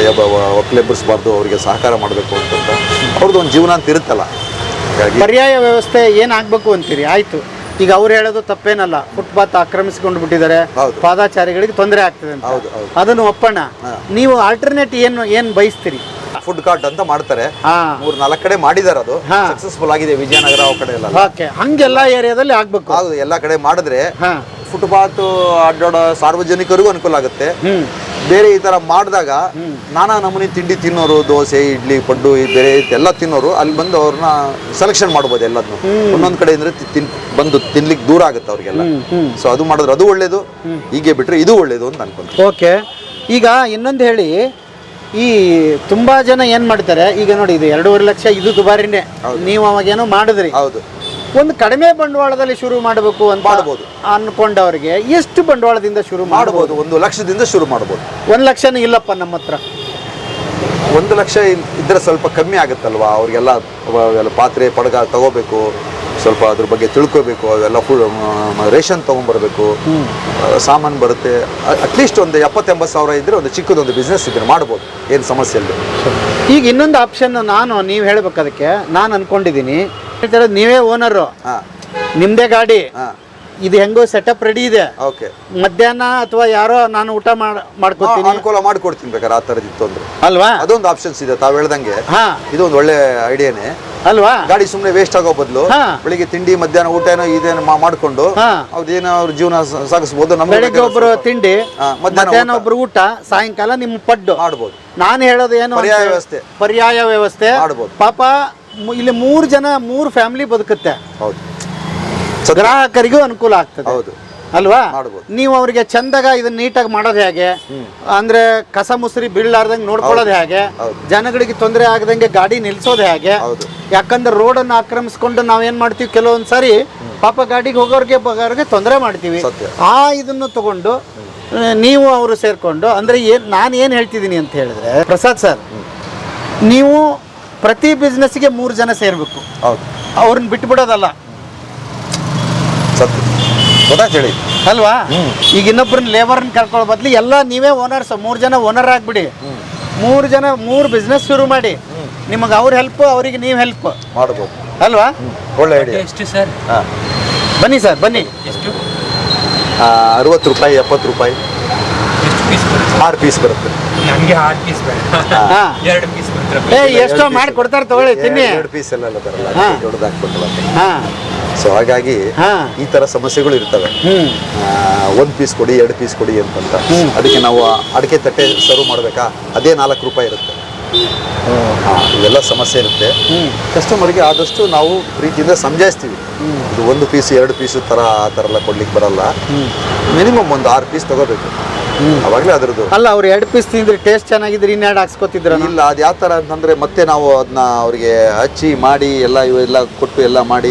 ಒಕ್ಕಲು ಎಬ್ಬರಿಸಬಾರ್ದು, ಅವರಿಗೆ ಸಹಕಾರ ಮಾಡಬೇಕು ಅಂತ. ಅವ್ರದ್ದು ಒಂದು ಜೀವನ ಅಂತ ಇರುತ್ತಲ್ಲ. ಹಾಗಾಗಿ ಪರ್ಯಾಯ ವ್ಯವಸ್ಥೆ ಏನಾಗಬೇಕು ಅಂತೀರಿ? ಆಯಿತು, ಈಗ ಅವ್ರು ಹೇಳೋದು ತಪ್ಪೇನಲ್ಲ, ಫುಟ್ಪಾತ್ ಆಕ್ರಮಿಸಿಕೊಂಡು ಬಿಟ್ಟಿದ್ದಾರೆ, ಪಾದಾಚಾರಿಗಳಿಗೆ ತೊಂದರೆ ಆಗ್ತದೆ ಅಂತ. ಅದನ್ನು ಒಪ್ಪೋಣ. ನೀವು ಆಲ್ಟರ್ನೇಟ್ ಏನು ಬಯಸ್ತೀರಿ? ಫುಡ್ ಕಾರ್ಟ್ ಅಂತ ಮಾಡ್ತಾರೆ, 3-4 ಕಡೆ ಮಾಡಿದಾರೆ, ಅದು ಸಕ್ಸಸ್ಫುಲ್ ಆಗಿದೆ. ವಿಜಯನಗರ ಆ ಕಡೆ ಎಲ್ಲ. ಹಂಗೆಲ್ಲ ಏರಿಯಾದಲ್ಲಿ ಆಗ್ಬೇಕು. ಹೌದು, ಎಲ್ಲ ಕಡೆ ಮಾಡಿದ್ರೆ ಫುಟ್ಪಾತ್ ಅಡ್ಡಾಡೋ ಸಾರ್ವಜನಿಕರಿಗೂ ಅನುಕೂಲ ಆಗುತ್ತೆ, ಬೇರೆ ಈ ತರ ಮಾಡಿದಾಗ ನಾನಾ ನಮೂನಿ ತಿಂಡಿ ತಿನ್ನೋರು, ದೋಸೆ, ಇಡ್ಲಿ, ಪಡ್ಡು, ಈ ಬೇರೆ ಎಲ್ಲ ತಿನ್ನೋರು ಅಲ್ಲಿ ಬಂದು ಅವ್ರನ್ನ ಸೆಲೆಕ್ಷನ್ ಮಾಡ್ಬೋದು ಎಲ್ಲದನ್ನು. ಒಂದೊಂದ್ ಕಡೆ ಅಂದ್ರೆ ಬಂದು ತಿನ್ಲಿಕ್ಕೆ ದೂರ ಆಗುತ್ತೆ ಅವ್ರಿಗೆಲ್ಲ. ಸೊ ಅದು ಮಾಡಿದ್ರೆ ಅದು ಒಳ್ಳೇದು, ಹೀಗೆ ಬಿಟ್ರೆ ಇದು ಒಳ್ಳೇದು ಅಂತ ಅನ್ಕೊಂತೀನಿ. ಓಕೆ, ಈಗ ಇನ್ನೊಂದು ಹೇಳಿ, ಈ ತುಂಬಾ ಜನ ಏನ್ ಮಾಡ್ತಾರೆ, ಈಗ ನೋಡಿ ಇದು 2.5 ಲಕ್ಷ ಇದು ದುಬಾರಿನೇ, ನೀವು ಅವಾಗೇನೋ ಮಾಡಿದ್ರಿ. ಹೌದು, ಒಂದು ಕಡಿಮೆ ಬಂಡವಾಳದಲ್ಲಿ ಶುರು ಮಾಡಬೇಕು ಅಂತ ಮಾಡಬಹುದು ಅನ್ಕೊಂಡವ್ರಿಗೆ ಎಷ್ಟು ಬಂಡವಾಳದಿಂದ ಶುರು ಮಾಡಬಹುದು? 1 ಲಕ್ಷದಿಂದ ಶುರು ಮಾಡಬಹುದು. 1 ಲಕ್ಷನೂ ಇಲ್ಲಪ್ಪ ನಮ್ಮ ಹತ್ರ. 1 ಲಕ್ಷ ಇದ್ರೆ ಸ್ವಲ್ಪ ಕಮ್ಮಿ ಆಗುತ್ತಲ್ವಾ ಅವ್ರಿಗೆಲ್ಲ. ಪಾತ್ರೆ ಪಡಗ ತಗೋಬೇಕು, ಸ್ವಲ್ಪ ಅದ್ರ ಬಗ್ಗೆ ತಿಳ್ಕೋಬೇಕು, ಅವೆಲ್ಲ ಫುಲ್ ರೇಷನ್ ತೊಗೊಂಡ್ಬರ್ಬೇಕು, ಸಾಮಾನು ಬರುತ್ತೆ. ಅಟ್ಲೀಸ್ಟ್ ಒಂದು 70-80 ಸಾವಿರ ಇದ್ರೆ ಒಂದು ಚಿಕ್ಕದೊಂದು ಬಿಸ್ನೆಸ್ ಇದ್ರೆ ಮಾಡ್ಬೋದು, ಏನು ಸಮಸ್ಯೆ ಇಲ್ಲ. ಈಗ ಇನ್ನೊಂದು ಆಪ್ಷನ್ ನೀವು ಹೇಳ್ಬೇಕು, ಅದಕ್ಕೆ ನಾನು ಅನ್ಕೊಂಡಿದ್ದೀನಿ, ನೀವೇ ಓನರು, ನಿಮ್ದೇ ಗಾಡಿ, ಇದು ಹೆಂಗೋ ಸೆಟಪ್ ರೆಡಿ ಇದೆ. ಓಕೆ, ಮಧ್ಯಾಹ್ನ ಅಥವಾ ಯಾರೋ ನಾನು ಊಟ ಮಾಡ್ಕೊತೀನಿ, ಅನುಕೂಲ ಮಾಡ್ಕೊಡ್ತೀನಿ ಬೇಕಾದ್ರೆ. ಆ ಥರದ್ದು ಇತ್ತು ಅಂದ್ರೆ ಅಲ್ವಾ, ಅದೊಂದು ಆಪ್ಷನ್ಸ್ ಇದೆ. ತಾವು ಹೇಳ್ದಂಗೆ ಇದೊಂದು ಒಳ್ಳೆ ಐಡಿಯಾನೇ ಅಲ್ವಾ. ಗಾಡಿ ಸುಮ್ಮನೆ ವೇಸ್ಟ್ ಆಗೋ ಬದಲು ಬೆಳಿಗ್ಗೆ ತಿಂಡಿ, ಮಧ್ಯಾಹ್ನ ಊಟ ಏನೋ ಇದೇನೋ ಮಾಡ್ಕೊಂಡು ಅವ್ರದ್ದೇನೋ ಅವ್ರ ಜೀವನ ಸಾಗಿಸ್ಬೋದು. ಬೆಳಿಗ್ಗೆ ಒಬ್ರು ತಿಂಡಿ, ಮಧ್ಯಾಹ್ನ ಒಬ್ರು ಊಟ, ಸಾಯಂಕಾಲ ನಿಮ್ಮ ಪಡ್ಡು ಮಾಡ್ಬೋದು. ನಾನು ಹೇಳೋದು ಏನು, ಪರ್ಯಾಯ ವ್ಯವಸ್ಥೆ ಮಾಡ್ಬೋದು. ಪಾಪ ಇಲ್ಲಿ 3 ಜನ 3 ಫ್ಯಾಮಿಲಿ ಬದುಕುತ್ತೆ. ಹೌದು, ಗ್ರಾಹಕರಿಗೂ ಅನುಕೂಲ ಆಗ್ತದೆ. ಹೌದು ಅಲ್ವಾ. ಮಾಡ್ಬೋದು. ನೀವು ಅವ್ರಿಗೆ ಚಂದಾಗ ಇದನ್ನ ನೀಟಾಗಿ ಮಾಡೋದು ಹೇಗೆ, ಅಂದ್ರೆ ಕಸ ಮುಸ್ರಿ ಬೀಳಲಾರ್ದಂಗೆ ನೋಡ್ಕೊಳ್ಳೋದು ಹೇಗೆ, ಜನಗಳಿಗೆ ತೊಂದರೆ ಆಗದಂಗೆ ಗಾಡಿ ನಿಲ್ಸೋದು ಹೇಗೆ. ಯಾಕಂದ್ರೆ ರೋಡನ್ನು ಆಕ್ರಮಿಸ್ಕೊಂಡು ನಾವೇನ್ ಮಾಡ್ತೀವಿ, ಕೆಲವೊಂದ್ ಸಾರಿ ಪಾಪ ಗಾಡಿಗೆ ಹೋಗೋರಿಗೆ ತೊಂದರೆ ಮಾಡ್ತೀವಿ. ಆ ಇದನ್ನು ತಗೊಂಡು ನೀವು ಅವರು ಸೇರ್ಕೊಂಡು, ಅಂದ್ರೆ ನಾನು ಏನ್ ಹೇಳ್ತಿದ್ದೀನಿ ಅಂತ ಹೇಳಿದ್ರೆ, ಪ್ರಸಾದ್ ಸರ್, ನೀವು ಪ್ರತಿ ಬಿಸ್ನೆಸ್ಗೆ 3 ಜನ ಸೇರ್ಬೇಕು, ಅವ್ರನ್ನ ಬಿಟ್ಟು ಬಿಡೋದಲ್ಲ. ಹೇಳಿ ಅಲ್ವಾ. ಈಗ ಇನ್ನೊಬ್ರನ್ನ ಲೇಬರ್ನ ಕರ್ಕೊಳ್ಳೋ ಬದ್ಲಿ ಎಲ್ಲ ನೀವೇ ಓನರ್ಸ್, 3 ಜನ ಓನರ್ ಆಗ್ಬಿಡಿ. 3 ಜನ 3 ಬಿಸ್ನೆಸ್ ಶುರು ಮಾಡಿ, ನಿಮಗೆ ಅವ್ರ ಹೆಲ್ಪ್, ಅವರಿಗೆ ನೀವು ಹೆಲ್ಪ್ ಮಾಡಬಹುದು ಅಲ್ವಾ. ಒಳ್ಳೆ ಐಡಿಯಾ. ಎಷ್ಟು ಸರ್? ಬನ್ನಿ ಸರ್, ಬನ್ನಿ. ಎಷ್ಟು? 60 ರೂಪಾಯಿ, 70 ರೂಪಾಯಿ. ಎಷ್ಟು ಪೀಸ್ ಬರುತ್ತೆ? 6 ಪೀಸ್ ಬರುತ್ತೆ. ನನಗೆ 6 ಪೀಸ್ ಬೇಡ, 2 ಪೀಸ್ ಬರುತ್ತೆ. ಎಷ್ಟೋ ಮಾಡಿ ಕೊಡ್ತಾರೆ, ತಗೊಳ್ಳಿ, ತಿನ್ನಿ. 2 ಪೀಸ್ ಎಲ್ಲ ಬರಲ್ಲ, ದೊಡ್ಡದಾಗ್ಬಿಟ್ಟಲ್ಲ. ಸೊ ಸೊ ಹಾಗಾಗಿ ಈ ತರ ಸಮಸ್ಯೆಗಳು ಇರ್ತವೆ. 1 ಪೀಸ್ ಕೊಡಿ 2 ಪೀಸ್ ಕೊಡಿ ಅಂತಂತ ಅದಕ್ಕೆ ನಾವು ಅಡಿಕೆ ತಟ್ಟೆ ಸರ್ವ್ ಮಾಡಬೇಕಾ ಅದೇ 4 ರೂಪಾಯಿ ಇರುತ್ತೆ. ಇವೆಲ್ಲ ಸಮಸ್ಯೆ ಇರುತ್ತೆ. ಕಸ್ಟಮರ್ಗೆ ಆದಷ್ಟು ನಾವು ಪ್ರೀತಿಯಿಂದ ಸಮಜಾಯಿಸ್ತೀವಿ. ಇದು 1 ಪೀಸ್ 2 ಪೀಸ್ ಥರ ಆ ಥರ ಎಲ್ಲ ಕೊಡ್ಲಿಕ್ಕೆ ಬರಲ್ಲ. ಮಿನಿಮಮ್ ಒಂದು 6 ಪೀಸ್ ತಗೋಬೇಕು. ಅವಾಗಲೇ ಅದರದ್ದು ಅಲ್ಲ, ಅವ್ರು 2 ಪೀಸ್ ತಿಂದ್ರೆ ಟೇಸ್ಟ್ ಚೆನ್ನಾಗಿದ್ರೆ ಇನ್ನೆರಡು ಹಾಕ್ಸ್ಕೊತಿದ್ರ? ಇಲ್ಲ, ಅದು ಯಾವ ಥರ ಅಂತಂದರೆ ಮತ್ತೆ ನಾವು ಅದನ್ನ ಅವ್ರಿಗೆ ಹಚ್ಚಿ ಮಾಡಿ ಇವೆಲ್ಲ ಕೊಟ್ಟು ಎಲ್ಲ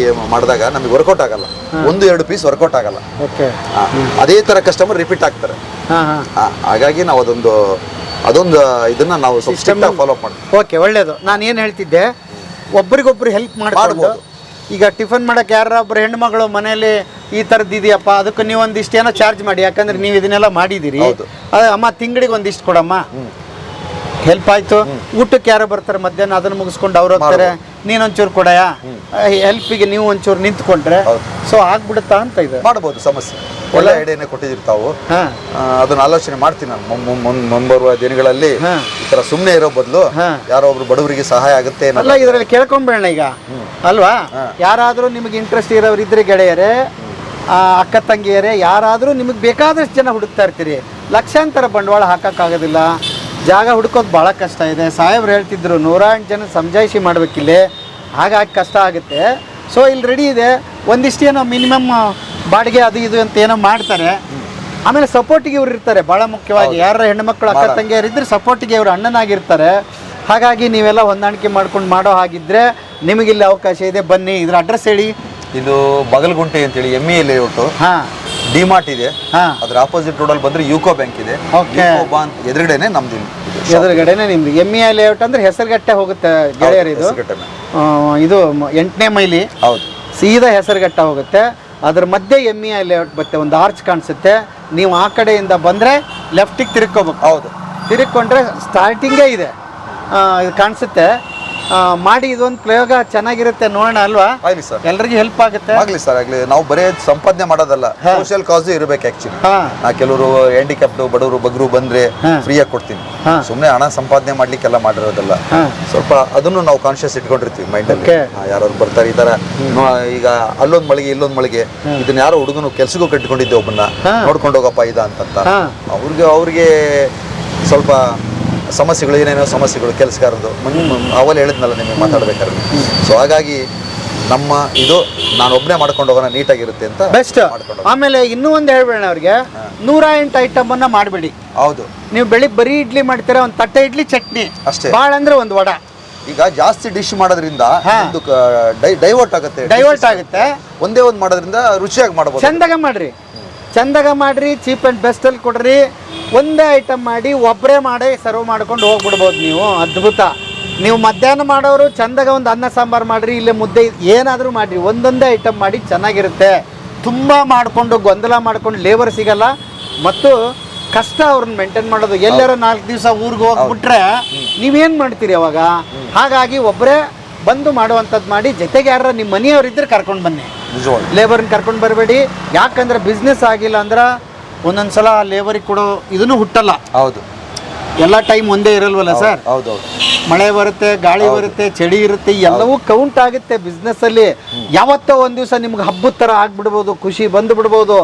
ಮಾಡಿದಾಗ ನಮಗೆ ವರ್ಕೌಟ್ ಆಗಲ್ಲ. 1-2 ಪೀಸ್ ವರ್ಕೌಟ್ ಆಗಲ್ಲ. ಅದೇ ಥರ ಕಸ್ಟಮರ್ ರಿಪೀಟ್ ಆಗ್ತಾರೆ. ಹಾಗಾಗಿ ನಾವು ಅದೊಂದು ಇದನ್ನ ನಾವು ಫಾಲೋ ಮಾಡ್ತೀವಿ. ಓಕೆ, ಒಳ್ಳೇದು. ನಾನು ಏನು ಹೇಳ್ತಿದ್ದೆ, ಒಬ್ರಿಗೊಬ್ರು ಹೆಲ್ಪ್ ಮಾಡ್ಬೋದು. ಈಗ ಟಿಫನ್ ಮಾಡಕ್ಕೆ ಯಾರೊಬ್ರು ಹೆಣ್ಮಗಳು ಮನೆಯಲ್ಲಿ ಈ ಥರದ್ದು ಇದೆಯಪ್ಪ, ಅದಕ್ಕೆ ನೀವು ಒಂದಿಷ್ಟು ಏನೋ ಚಾರ್ಜ್ ಮಾಡಿ, ಯಾಕಂದ್ರೆ ನೀವು ಇದನ್ನೆಲ್ಲ ಮಾಡಿದ್ದೀರಿ. ಅಮ್ಮ ತಿಂಗಳಿಗೆ ಒಂದಿಷ್ಟು ಕೊಡಮ್ಮ, ಹೆಲ್ಪ್ ಆಯ್ತು. ಊಟಕ್ಕೆ ಯಾರೋ ಬರ್ತಾರೆ ಮಧ್ಯಾಹ್ನ, ಅದನ್ನ ಮುಗಿಸ್ಕೊಂಡು ಅವ್ರು ಹೋಗ್ತಾರೆ, ನೀನೊಂಚೂರು ಕೊಡಯ ಹೆಲ್ಪಿಗೆ ನೀವು ಒಂಚೂರು ನಿಂತ್ಕೊಂಡ್ರೆ ಸೊ ಆಗ್ಬಿಡುತ್ತಾ ಅಂತ ಇದೆ. ಮಾಡ್ಬೋದು. ಸಮಸ್ಯೆ ಒಳ್ಳೆ ಐಡಿಯಾನೇ ಕೊಟ್ಟಿದ್ದೀರಿ ತಾವು. ಅದನ್ನ ಆಲೋಚನೆ ಮಾಡ್ತೀನಿ ನಾನು ಮುಂಬರುವ ದಿನಗಳಲ್ಲಿ. ಈ ತರ ಸುಮ್ಮನೆ ಇರೋ ಬದಲು ಯಾರೋ ಒಬ್ರು ಬಡವರಿಗೆ ಸಹಾಯ ಆಗುತ್ತೆ ಅಲ್ಲ, ಇದರಲ್ಲಿ ಕೇಳ್ಕೊಂಬೇಡ ಈಗ ಅಲ್ವಾ. ಯಾರಾದ್ರೂ ನಿಮಗೆ ಇಂಟ್ರೆಸ್ಟ್ ಇರೋರು ಇದ್ರೆ ಗೆಳೆಯರೇ, ಅಕ್ಕ ತಂಗಿಯರೇ, ಯಾರಾದ್ರೂ ನಿಮಗೆ ಬೇಕಾದಷ್ಟು ಜನ ಹುಡುಕ್ತಾ ಇರ್ತೀರಿ. ಲಕ್ಷಾಂತರ ಬಂಡವಾಳ ಹಾಕಕ್ಕಾಗೋದಿಲ್ಲ, ಜಾಗ ಹುಡ್ಕೋದು ಭಾಳ ಕಷ್ಟ ಇದೆ. ಸಾಹೇಬ್ರು ಹೇಳ್ತಿದ್ರು 108 ಜನ ಸಮಜಾಯಿಸಿ ಮಾಡ್ಬೇಕಿಲ್ಲಿ, ಹಾಗಾಗಿ ಕಷ್ಟ ಆಗುತ್ತೆ. ಸೊ ಇಲ್ಲಿ ರೆಡಿ ಇದೆ. ಒಂದಿಷ್ಟು ಏನೋ ಮಿನಿಮಮ್ ಬಾಡಿಗೆ ಅದು ಇದು ಅಂತ ಏನೋ ಮಾಡ್ತಾರೆ. ಆಮೇಲೆ ಸಪೋರ್ಟಿಗೆ ಇವ್ರು ಇರ್ತಾರೆ, ಭಾಳ ಮುಖ್ಯವಾಗಿ. ಯಾರ ಹೆಣ್ಮಕ್ಳು ಅಕ್ಕ ತಂಗಿಯರಿದ್ರೆ ಸಪೋರ್ಟಿಗೆ ಇವರು ಅಣ್ಣನಾಗಿರ್ತಾರೆ. ಹಾಗಾಗಿ ನೀವೆಲ್ಲ ಹೊಂದಾಣಿಕೆ ಮಾಡ್ಕೊಂಡು ಮಾಡೋ ಹಾಗಿದ್ರೆ ನಿಮಗಿಲ್ಲಿ ಅವಕಾಶ ಇದೆ, ಬನ್ನಿ. ಇದ್ರ ಅಡ್ರೆಸ್ ಹೇಳಿ. ಇದು ಬಗಲ್ಗುಂಟೆ ಅಂತೇಳಿ ME ಲೇಔಟ್. ಡಿಮಾರ್ಟ್ ಇದೆ, ಅದ್ರ ಆಪೋಸಿಟ್ ರೋಡಲ್ಲಿ ಬಂದ್ರೆ ಯೂಕೋ ಬ್ಯಾಂಕ್ ಇದೆ. ಎದುರುಗಡೆನೆ ನಮ್ದು, ಎದುರುಗಡೆನೆ ನಿಮ್ದು. ME ಲೇಔಟ್ ಅಂದ್ರೆ ಹೆಸರುಗಟ್ಟೆ ಹೋಗುತ್ತೆ ಗೆಳೆಯರು. ಇದು 8ನೇ ಮೈಲಿ ಸೀದಾ ಹೆಸರುಗಟ್ಟ ಹೋಗುತ್ತೆ. ಅದ್ರ ಮಧ್ಯೆ ME ಲೇಔಟ್ ಬರುತ್ತೆ, ಒಂದು ಆರ್ಚ್ ಕಾಣಿಸುತ್ತೆ. ನೀವು ಆ ಕಡೆಯಿಂದ ಬಂದ್ರೆ ಲೆಫ್ಟಿಗೆ ತಿರ್ಕೋಬೇಕು. ಹೌದು, ತಿರ್ಕೊಂಡ್ರೆ ಸ್ಟಾರ್ಟಿಂಗೇ ಇದೆ, ಇದು ಕಾಣಿಸುತ್ತೆ. ಮಾಡಿ, ಇದೊಂದು ಪ್ರಯೋಗ ಚೆನ್ನಾಗಿರುತ್ತೆ, ನೋಡೋಣ ಅಲ್ವಾ. ಎಲ್ರಿಗೂ ಹೆಲ್ಪ್ ಆಗುತ್ತೆ. ಆಗ್ಲಿ ಸರ್, ಆಗ್ಲಿ. ನಾವು ಬರೀ ಸಂಪಾದನೆ ಮಾಡೋದಲ್ಲ, ಸೋಷಿಯಲ್ ಕಾಸ್ ಇರಬೇಕು. ಆಕ್ಚುಲಿ ನಾ ಕೆಲವರು ಹ್ಯಾಂಡಿಕ್ಯಾಪ್ಡ್ ಬಡವರು ಬಗ್ರು ಬಂದ್ರೆ ಫ್ರೀಯಾಗಿ ಕೊಡ್ತೀನಿ. ಸುಮ್ಮನೆ ಹಣ ಸಂಪಾದನೆ ಮಾಡ್ಲಿಕ್ಕೆಲ್ಲ ಮಾಡಿರೋದಲ್ಲ. ಸ್ವಲ್ಪ ಅದನ್ನು ನಾವು ಕಾನ್ಶಿಯಸ್ ಇಟ್ಕೊಂಡಿರ್ತೀವಿ ಮೈಂಡಲ್ಲಿ. ಯಾರು ಬರ್ತಾರೆ ಈ ತರ, ಈಗ ಅಲ್ಲೊಂದ್ ಮಳಿಗೆ ಇಲ್ಲೊಂದ್ ಮಳಿಗೆ, ಇದನ್ನ ಯಾರೋ ಹುಡುಗನು ಕೆಲ್ಸಕ್ಕೂ ಕಟ್ಕೊಂಡಿದ್ದೆ, ಒಬ್ಬನ್ನ ನೋಡ್ಕೊಂಡು ಹೋಗಪ್ಪ ಇದ ಅಂತ. ಅವ್ರಿಗೆ ಸ್ವಲ್ಪ ಸಮಸ್ಯೆಗಳು, ಏನೇನೋ ಸಮಸ್ಯೆಗಳು ಕೆಲಸಗಾರದ್ದು ಅವಲ್ಲಿ ಹೇಳಿದ್ನಲ್ಲ ನಿಮಗೆ ಮಾತಾಡ್ಬೇಕಾದ್ರೆ. ಸೊ ಹಾಗಾಗಿ ನಮ್ಮ ಇದು ನಾನು ಒಬ್ಬನೇ ಮಾಡ್ಕೊಂಡು ಹೋಗೋಣ, ನೀಟಾಗಿರುತ್ತೆ ಅಂತ ಬೆಸ್ಟ್. ಆಮೇಲೆ ಇನ್ನೂ ಒಂದು ಹೇಳ್ಬೇಡ ಅವ್ರಿಗೆ, 108 ಐಟಮ್ ಅನ್ನ ಮಾಡಬೇಡಿ. ಹೌದು, ನೀವು ಬೆಳಿಗ್ಗೆ ಬರೀ ಇಡ್ಲಿ ಮಾಡ್ತೀರಾ, ಒಂದು ತಟ್ಟೆ ಇಡ್ಲಿ ಚಟ್ನಿ ಅಷ್ಟೇ. ಭಾಳ ಅಂದ್ರೆ ಒಂದು ವಡ. ಈಗ ಜಾಸ್ತಿ ಡಿಶ್ ಮಾಡೋದ್ರಿಂದ ಡೈವರ್ಟ್ ಆಗುತ್ತೆ. ಒಂದೇ ಒಂದು ಮಾಡೋದ್ರಿಂದ ರುಚಿಯಾಗಿ ಮಾಡ್ಬೋದು. ಚಂದಾಗ ಮಾಡ್ರಿ, ಚೀಪ್ ಆ್ಯಂಡ್ ಬೆಸ್ಟಲ್ಲಿ ಕೊಡ್ರಿ. ಒಂದೇ ಐಟಮ್ ಮಾಡಿ ಒಬ್ಬರೇ ಮಾಡಿ ಸರ್ವ್ ಮಾಡ್ಕೊಂಡು ಹೋಗ್ಬಿಡ್ಬೋದು ನೀವು. ಅದ್ಭುತ. ನೀವು ಮಧ್ಯಾಹ್ನ ಮಾಡೋರು ಚಂದಾಗ ಒಂದು ಅನ್ನ ಸಾಂಬಾರು ಮಾಡಿರಿ, ಇಲ್ಲೇ ಮುದ್ದೆ ಏನಾದರೂ ಮಾಡಿರಿ, ಒಂದೊಂದೇ ಐಟಮ್ ಮಾಡಿ ಚೆನ್ನಾಗಿರುತ್ತೆ. ತುಂಬ ಮಾಡಿಕೊಂಡು ಗೊಂದಲ ಮಾಡ್ಕೊಂಡು ಲೇಬರ್ ಸಿಗಲ್ಲ, ಮತ್ತು ಕಷ್ಟ ಅವ್ರನ್ನ ಮೇಂಟೈನ್ ಮಾಡೋದು. ಎಲ್ಲಾರು 4 ದಿವಸ ಊರಿಗೆ ಹೋಗ್ಬಿಟ್ರೆ ನೀವೇನು ಮಾಡ್ತೀರಿ ಅವಾಗ? ಹಾಗಾಗಿ ಒಬ್ಬರೇ ಬಂದು ಮಾಡುವಂಥದ್ದು ಮಾಡಿ. ಜೊತೆಗೆ ಯಾರು ನಿಮ್ಮ ಮನೆಯವರಿದ್ದರೆ ಕರ್ಕೊಂಡು ಬನ್ನಿ, ಲೇಬರ್ನ ಕರ್ಕೊಂಡು ಬರಬೇಡಿ. ಯಾಕಂದ್ರೆ ಬಿಸ್ನೆಸ್ ಆಗಿಲ್ಲ ಅಂದ್ರೆ ಒಂದೊಂದ್ಸಲ ಲೇಬರಿಗೆ ಕೊಡೋ ಇದನ್ನು ಹುಟ್ಟಲ್ಲ. ಹೌದು, ಎಲ್ಲ ಟೈಮ್ ಒಂದೇ ಇರಲ್ವಲ್ಲ ಸರ್. ಹೌದೌದು, ಮಳೆ ಬರುತ್ತೆ, ಗಾಳಿ ಬರುತ್ತೆ, ಚಳಿ ಇರುತ್ತೆ, ಎಲ್ಲವೂ ಕೌಂಟ್ ಆಗುತ್ತೆ ಬಿಸ್ನೆಸ್ಸಲ್ಲಿ. ಯಾವತ್ತೋ ಒಂದು ದಿವಸ ನಿಮ್ಗೆ ಹಬ್ಬದ ಥರ ಆಗ್ಬಿಡ್ಬೋದು, ಖುಷಿ ಬಂದು ಬಿಡ್ಬೋದು.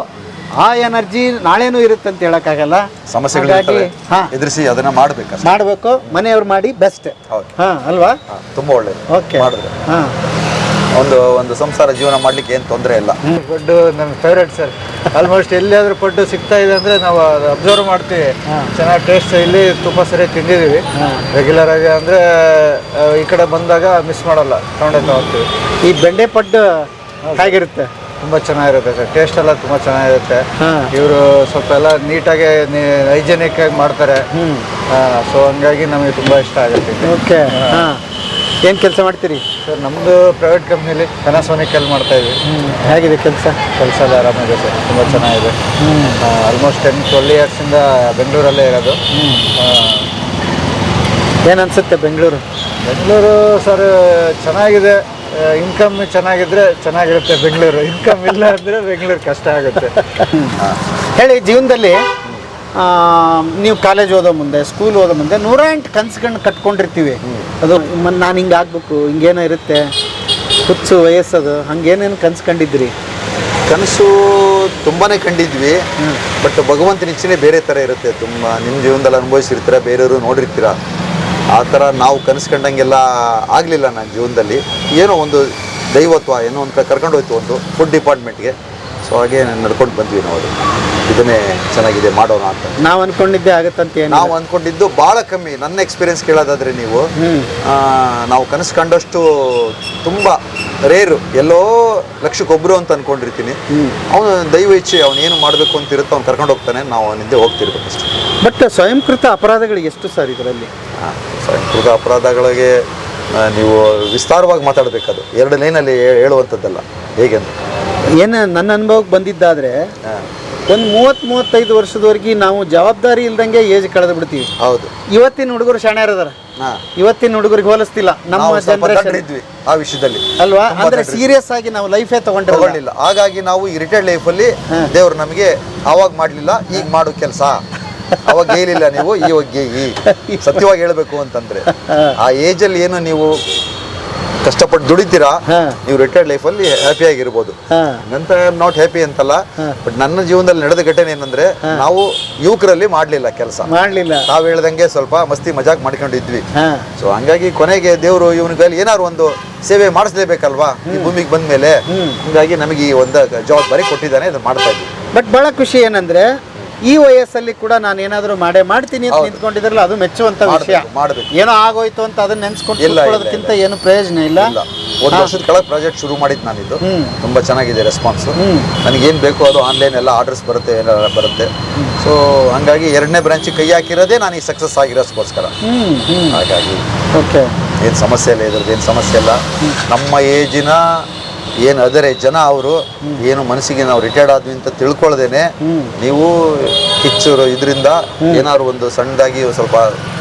ಆ ಎನರ್ಜಿ ನಾಳೆನೂ ಇರುತ್ತೆ ಅಂತ ಹೇಳೋಕ್ಕಾಗಲ್ಲ. ಸಮಸ್ಯೆಗಳು ಎದುರಿಸಿ ಅದನ್ನ ಮಾಡಬೇಕು. ಮನೆಯವ್ರು ಮಾಡಿ ಬೆಸ್ಟ್. ಹಾಂ ಅಲ್ವಾ? ತುಂಬ ಒಳ್ಳೇದು. ಓಕೆ, ಮಾಡಿದ್ರೆ ಹಾಂ ಒಂದು ಸಂಸಾರ ಜೀವನ ಮಾಡ್ಲಿಕ್ಕೆ ಏನು ತೊಂದರೆ ಇಲ್ಲ. ಪಡ್ಡು ನನ್ನ ಫೇವ್ರೇಟ್ ಸರ್. ಆಲ್ಮೋಸ್ಟ್ ಎಲ್ಲಿಯಾದ್ರೂ ಪಡ್ಡು ಸಿಗ್ತಾ ಇದೆ ಅಂದರೆ ನಾವು ಅದು ಅಬ್ಸರ್ವ್ ಮಾಡ್ತೀವಿ. ಚೆನ್ನಾಗಿ ಟೇಸ್ಟ್, ಇಲ್ಲಿ ತುಂಬ ಸರಿ ತಿಂದಿದ್ದೀವಿ ರೆಗ್ಯುಲರ್ ಆಗಿ. ಅಂದರೆ ಈ ಕಡೆ ಬಂದಾಗ ಮಿಸ್ ಮಾಡಲ್ಲ, ತಗೊಂಡ್ತೀವಿ. ಈ ಬೆಂಡೆ ಪಡ್ಡು ಹೇಗಿರುತ್ತೆ? ತುಂಬ ಚೆನ್ನಾಗಿರುತ್ತೆ ಸರ್, ಟೇಸ್ಟ್ ಎಲ್ಲ ತುಂಬ ಚೆನ್ನಾಗಿರುತ್ತೆ. ಇವರು ಸ್ವಲ್ಪ ಎಲ್ಲ ನೀಟಾಗಿ ಹೈಜೆನಿಕ್ ಆಗಿ ಮಾಡ್ತಾರೆ. ಸೊ ಹಂಗಾಗಿ ನಮಗೆ ತುಂಬ ಇಷ್ಟ ಆಗುತ್ತೆ. ಓಕೆ, ಹಾಂ. ಏನು ಕೆಲಸ ಮಾಡ್ತೀರಿ ಸರ್? ನಮ್ಮದು ಪ್ರೈವೇಟ್ ಕಂಪ್ನಿಲಿ ಪ್ಯಾನಾಸೋನಿಕಲ್ಲಿ ಮಾಡ್ತಾ ಇದ್ವಿ. ಹೇಗಿದೆ ಕೆಲಸ ಎಲ್ಲ ಆರಾಮಿದೆ ಸರ್, ತುಂಬ ಚೆನ್ನಾಗಿದೆ. ಆಲ್ಮೋಸ್ಟ್ 10-12 ಇಯರ್ಸಿಂದ ಬೆಂಗಳೂರಲ್ಲೇ ಇರೋದು. ಏನು ಅನಿಸುತ್ತೆ ಬೆಂಗಳೂರು ಸರ್? ಚೆನ್ನಾಗಿದೆ. ಇನ್ಕಮ್ ಚೆನ್ನಾಗಿದ್ರೆ ಚೆನ್ನಾಗಿರುತ್ತೆ ಬೆಂಗಳೂರು. ಇನ್ಕಮ್ ಇಲ್ಲ ಅಂದರೆ ಬೆಂಗಳೂರು ಕಷ್ಟ ಆಗುತ್ತೆ. ಹೇಳಿ, ಜೀವನದಲ್ಲಿ ನೀವು ಕಾಲೇಜ್ ಓದೋ ಮುಂದೆ, ಸ್ಕೂಲ್ ಓದೋ ಮುಂದೆ 108 ಕನಸುಗಳನ್ನ ಕಟ್ಕೊಂಡಿರ್ತೀವಿ. ಅದು ನಾನು ಹಿಂಗೆ ಆಗಬೇಕು, ಹಿಂಗೇನೋ ಇರುತ್ತೆ, ಹುಚ್ಚು ವಯಸ್ಸದು, ಹಂಗೇನೇನು ಕನಸು ಕಂಡಿದ್ರಿ? ಕನಸು ತುಂಬಾ ಕಂಡಿದ್ವಿ. ಬಟ್ ಭಗವಂತನ ಇಚ್ಛೆನೇ ಬೇರೆ ಥರ ಇರುತ್ತೆ. ತುಂಬ ನಿಮ್ಮ ಜೀವನದಲ್ಲಿ ಅನುಭವಿಸಿರ್ತೀರ, ಬೇರೆಯವರು ನೋಡಿರ್ತೀರ. ಆ ಥರ ನಾವು ಕನಸು ಕಂಡಂಗೆಲ್ಲ ಆಗಲಿಲ್ಲ ನನ್ನ ಜೀವನದಲ್ಲಿ. ಏನೋ ಒಂದು ದೈವತ್ವ ಏನೋ ಒಂದು ಕರ್ಕೊಂಡು ಹೋಯ್ತು ಒಂದು ಫುಡ್ ಡಿಪಾರ್ಟ್ಮೆಂಟ್ಗೆ. ಸೊ ಹಾಗೆ ನಡ್ಕೊಂಡು ಬಂದ್ವಿ ನಾವು. ಇದನ್ನೇ ಚೆನ್ನಾಗಿದೆ ಮಾಡೋಣ ಅಂತ ನಾವು ಅಂದ್ಕೊಂಡಿದ್ದೆ ಆಗುತ್ತಂತ. ನಾವು ಅಂದ್ಕೊಂಡಿದ್ದು ಭಾಳ ಕಮ್ಮಿ. ನನ್ನ ಎಕ್ಸ್ಪೀರಿಯನ್ಸ್ ಕೇಳೋದಾದರೆ ನೀವು, ನಾವು ಕನಸು ಕಂಡಷ್ಟು ತುಂಬ ರೇರು, ಎಲ್ಲೋ ಲಕ್ಷಕ್ಕೊಬ್ಬರು ಅಂತ ಅಂದ್ಕೊಂಡಿರ್ತೀನಿ. ಅವನು ದೈವ ಇಚ್ಛೆ, ಅವನು ಏನು ಮಾಡಬೇಕು ಅಂತ ಇರುತ್ತೋ ಅವ್ನು ಕರ್ಕೊಂಡು ಹೋಗ್ತಾನೆ, ನಾವು ಅವನಿಂದ ಹೋಗ್ತಿರ್ಬೇಕು ಅಷ್ಟೇ. ಬಟ್ ಸ್ವಯಂಕೃತ ಅಪರಾಧಗಳು ಎಷ್ಟು ಸರ್ ಇದರಲ್ಲಿ? ಸ್ವಯಂಕೃತ ಅಪರಾಧಗಳಿಗೆ ನೀವು ವಿಸ್ತಾರವಾಗಿ ಮಾತಾಡಬೇಕದು, 2 ಲೈನಲ್ಲಿ ಹೇಳುವಂಥದ್ದಲ್ಲ. ಹೇಗೆ ಅಂತ ಏನು ನನ್ನ ಅನುಭವಕ್ಕೆ ಬಂದಿದ್ದಾದರೆ, ಒಂದು 30-35 ವರ್ಷದವರೆಗೆ ನಾವು ಜವಾಬ್ದಾರಿ ಇಲ್ದಂಗೆ ಏಜ್ ಕಳೆದು ಬಿಡ್ತೀವಿ. ಹೌದು, ಇವತ್ತಿನ ಹುಡುಗರು ಶಾಣ್ಯರು ಅದಾರ. ಇವತ್ತಿನ ಹುಡುಗರಿಗೆ ಹೋಲಿಸ್ತಿಲ್ಲ ನಮ್ಮ ಜನರೇಷನ್ ಇದ್ವಿ ಆ ವಿಷಯದಲ್ಲಿ ಅಲ್ವಾ? ಅಂದ್ರೆ ಸೀರಿಯಸ್ ಆಗಿ ನಾವು ಲೈಫೇ ತಗೊಂಡಿಲ್ಲ. ಹಾಗಾಗಿ ನಾವು ಈ ರಿಟೈರ್ಡ್ ಲೈಫಲ್ಲಿ ದೇವ್ರು ನಮಗೆ ಆವಾಗ ಮಾಡಲಿಲ್ಲ, ಈಗ ಮಾಡು ಕೆಲಸ. ಅವಾಗ ಹೇಳಿಲ್ಲ ನೀವು, ಇವಾಗ ಸತ್ಯವಾಗಿ ಹೇಳ್ಬೇಕು ಅಂತಂದ್ರೆ ಆ ಏಜಲ್ಲಿ ಏನು ನೀವು ಕಷ್ಟಪಟ್ಟು ದುಡಿತೀರಾ, ನೀವು ರಿಟೈರ್ಡ್ ಲೈಫಲ್ಲಿ ಹ್ಯಾಪಿ ಆಗಿರ್ಬೋದು. ನಂತರ ನಾಟ್ ಹ್ಯಾಪಿ ಅಂತಲ್ಲ, ಬಟ್ ನನ್ನ ಜೀವನದಲ್ಲಿ ನಡೆದ ಘಟನೆ ಏನಂದ್ರೆ, ನಾವು ಯುವಕರಲ್ಲಿ ಮಾಡ್ಲಿಲ್ಲ ಕೆಲಸ. ತಾವ್ ಹೇಳ್ದಂಗೆ ಸ್ವಲ್ಪ ಮಸ್ತಿ ಮಜಾಕ್ ಮಾಡ್ಕೊಂಡಿದ್ವಿ. ಸೊ ಹಂಗಾಗಿ ಕೊನೆಗೆ ದೇವರು ಇವನಿಗೆ ಏನಾದ್ರು ಒಂದು ಸೇವೆ ಮಾಡಿಸ್ಲೇಬೇಕಲ್ವಾ ಈ ಭೂಮಿಗೆ ಬಂದ ಮೇಲೆ. ಹಂಗಾಗಿ ನಮಗೆ ಈ ಒಂದು ಜವಾಬ್ದಾರಿ ಕೊಟ್ಟಿದ್ದಾನೆ, ಇದು ಮಾಡ್ತಾ ಇದ್ವಿ. ಬಟ್ ಬಹಳ ಖುಷಿ ಏನಂದ್ರೆ, ಈ ವಯಸ್ಸಲ್ಲಿ ಕೂಡ ನಾನು ಏನಾದರೂ ಮಾಡ್ತೀನಿ ಅಂತ ನಿಂತ್ಕೊಂಡಿದ್ರಲ್ಲ, ಅದು ಮೆಚ್ಚುವಂತ ವಿಷಯ. ಏನೋ ಆಗೋಯ್ತು ಅಂತ ಅದನ್ನ ನೆನ್ಸ್ಕೊಳ್ಳೋದಕ್ಕಿಂತ ಏನು ಪ್ರಯೋಜನ ಇಲ್ಲ. 1 ವರ್ಷದ ಕೆಳಗೆ ಪ್ರಾಜೆಕ್ಟ್ ಶುರು ಮಾಡಿದ್ದು ನಾನಿದ್ದು. ತುಂಬಾ ಚೆನ್ನಾಗಿದೆ ರೆಸ್ಪಾನ್ಸ್. ನನಗೇನು ಬೇಕು ಅದು ಆನ್ಲೈನ್ ಎಲ್ಲ ಆರ್ಡರ್ಸ್ ಬರುತ್ತೆ, ಏನೆಲ್ಲ ಬರುತ್ತೆ. ಸೊ ಹಂಗಾಗಿ 2ನೇ ಬ್ರಾಂಚಿಗೆ ಕೈ ಹಾಕಿರೋದೇ ನಾನು ಈ ಸಕ್ಸಸ್ ಆಗಿರೋಸ್ಕೋಸ್ಕರ. ಹಾಗಾಗಿ ಏನು ಸಮಸ್ಯೆ ಇಲ್ಲ, ಇದ್ರದ್ದು ಏನು ಸಮಸ್ಯೆ ಇಲ್ಲ. ನಮ್ಮ ಏಜಿನ ಏನು ಅದರ ಜನ ಅವರು ಏನು ಮನಸ್ಸಿಗೆ ನಾವು ರಿಟೈರ್ಡ್ ಆದ್ವಿ ಅಂತ ತಿಳ್ಕೊಳ್ದೇನೆ ನೀವು ಕಿಚ್ಚರು ಇದರಿಂದ ಏನಾದ್ರು ಒಂದು ಸಣ್ಣದಾಗಿ ಸ್ವಲ್ಪ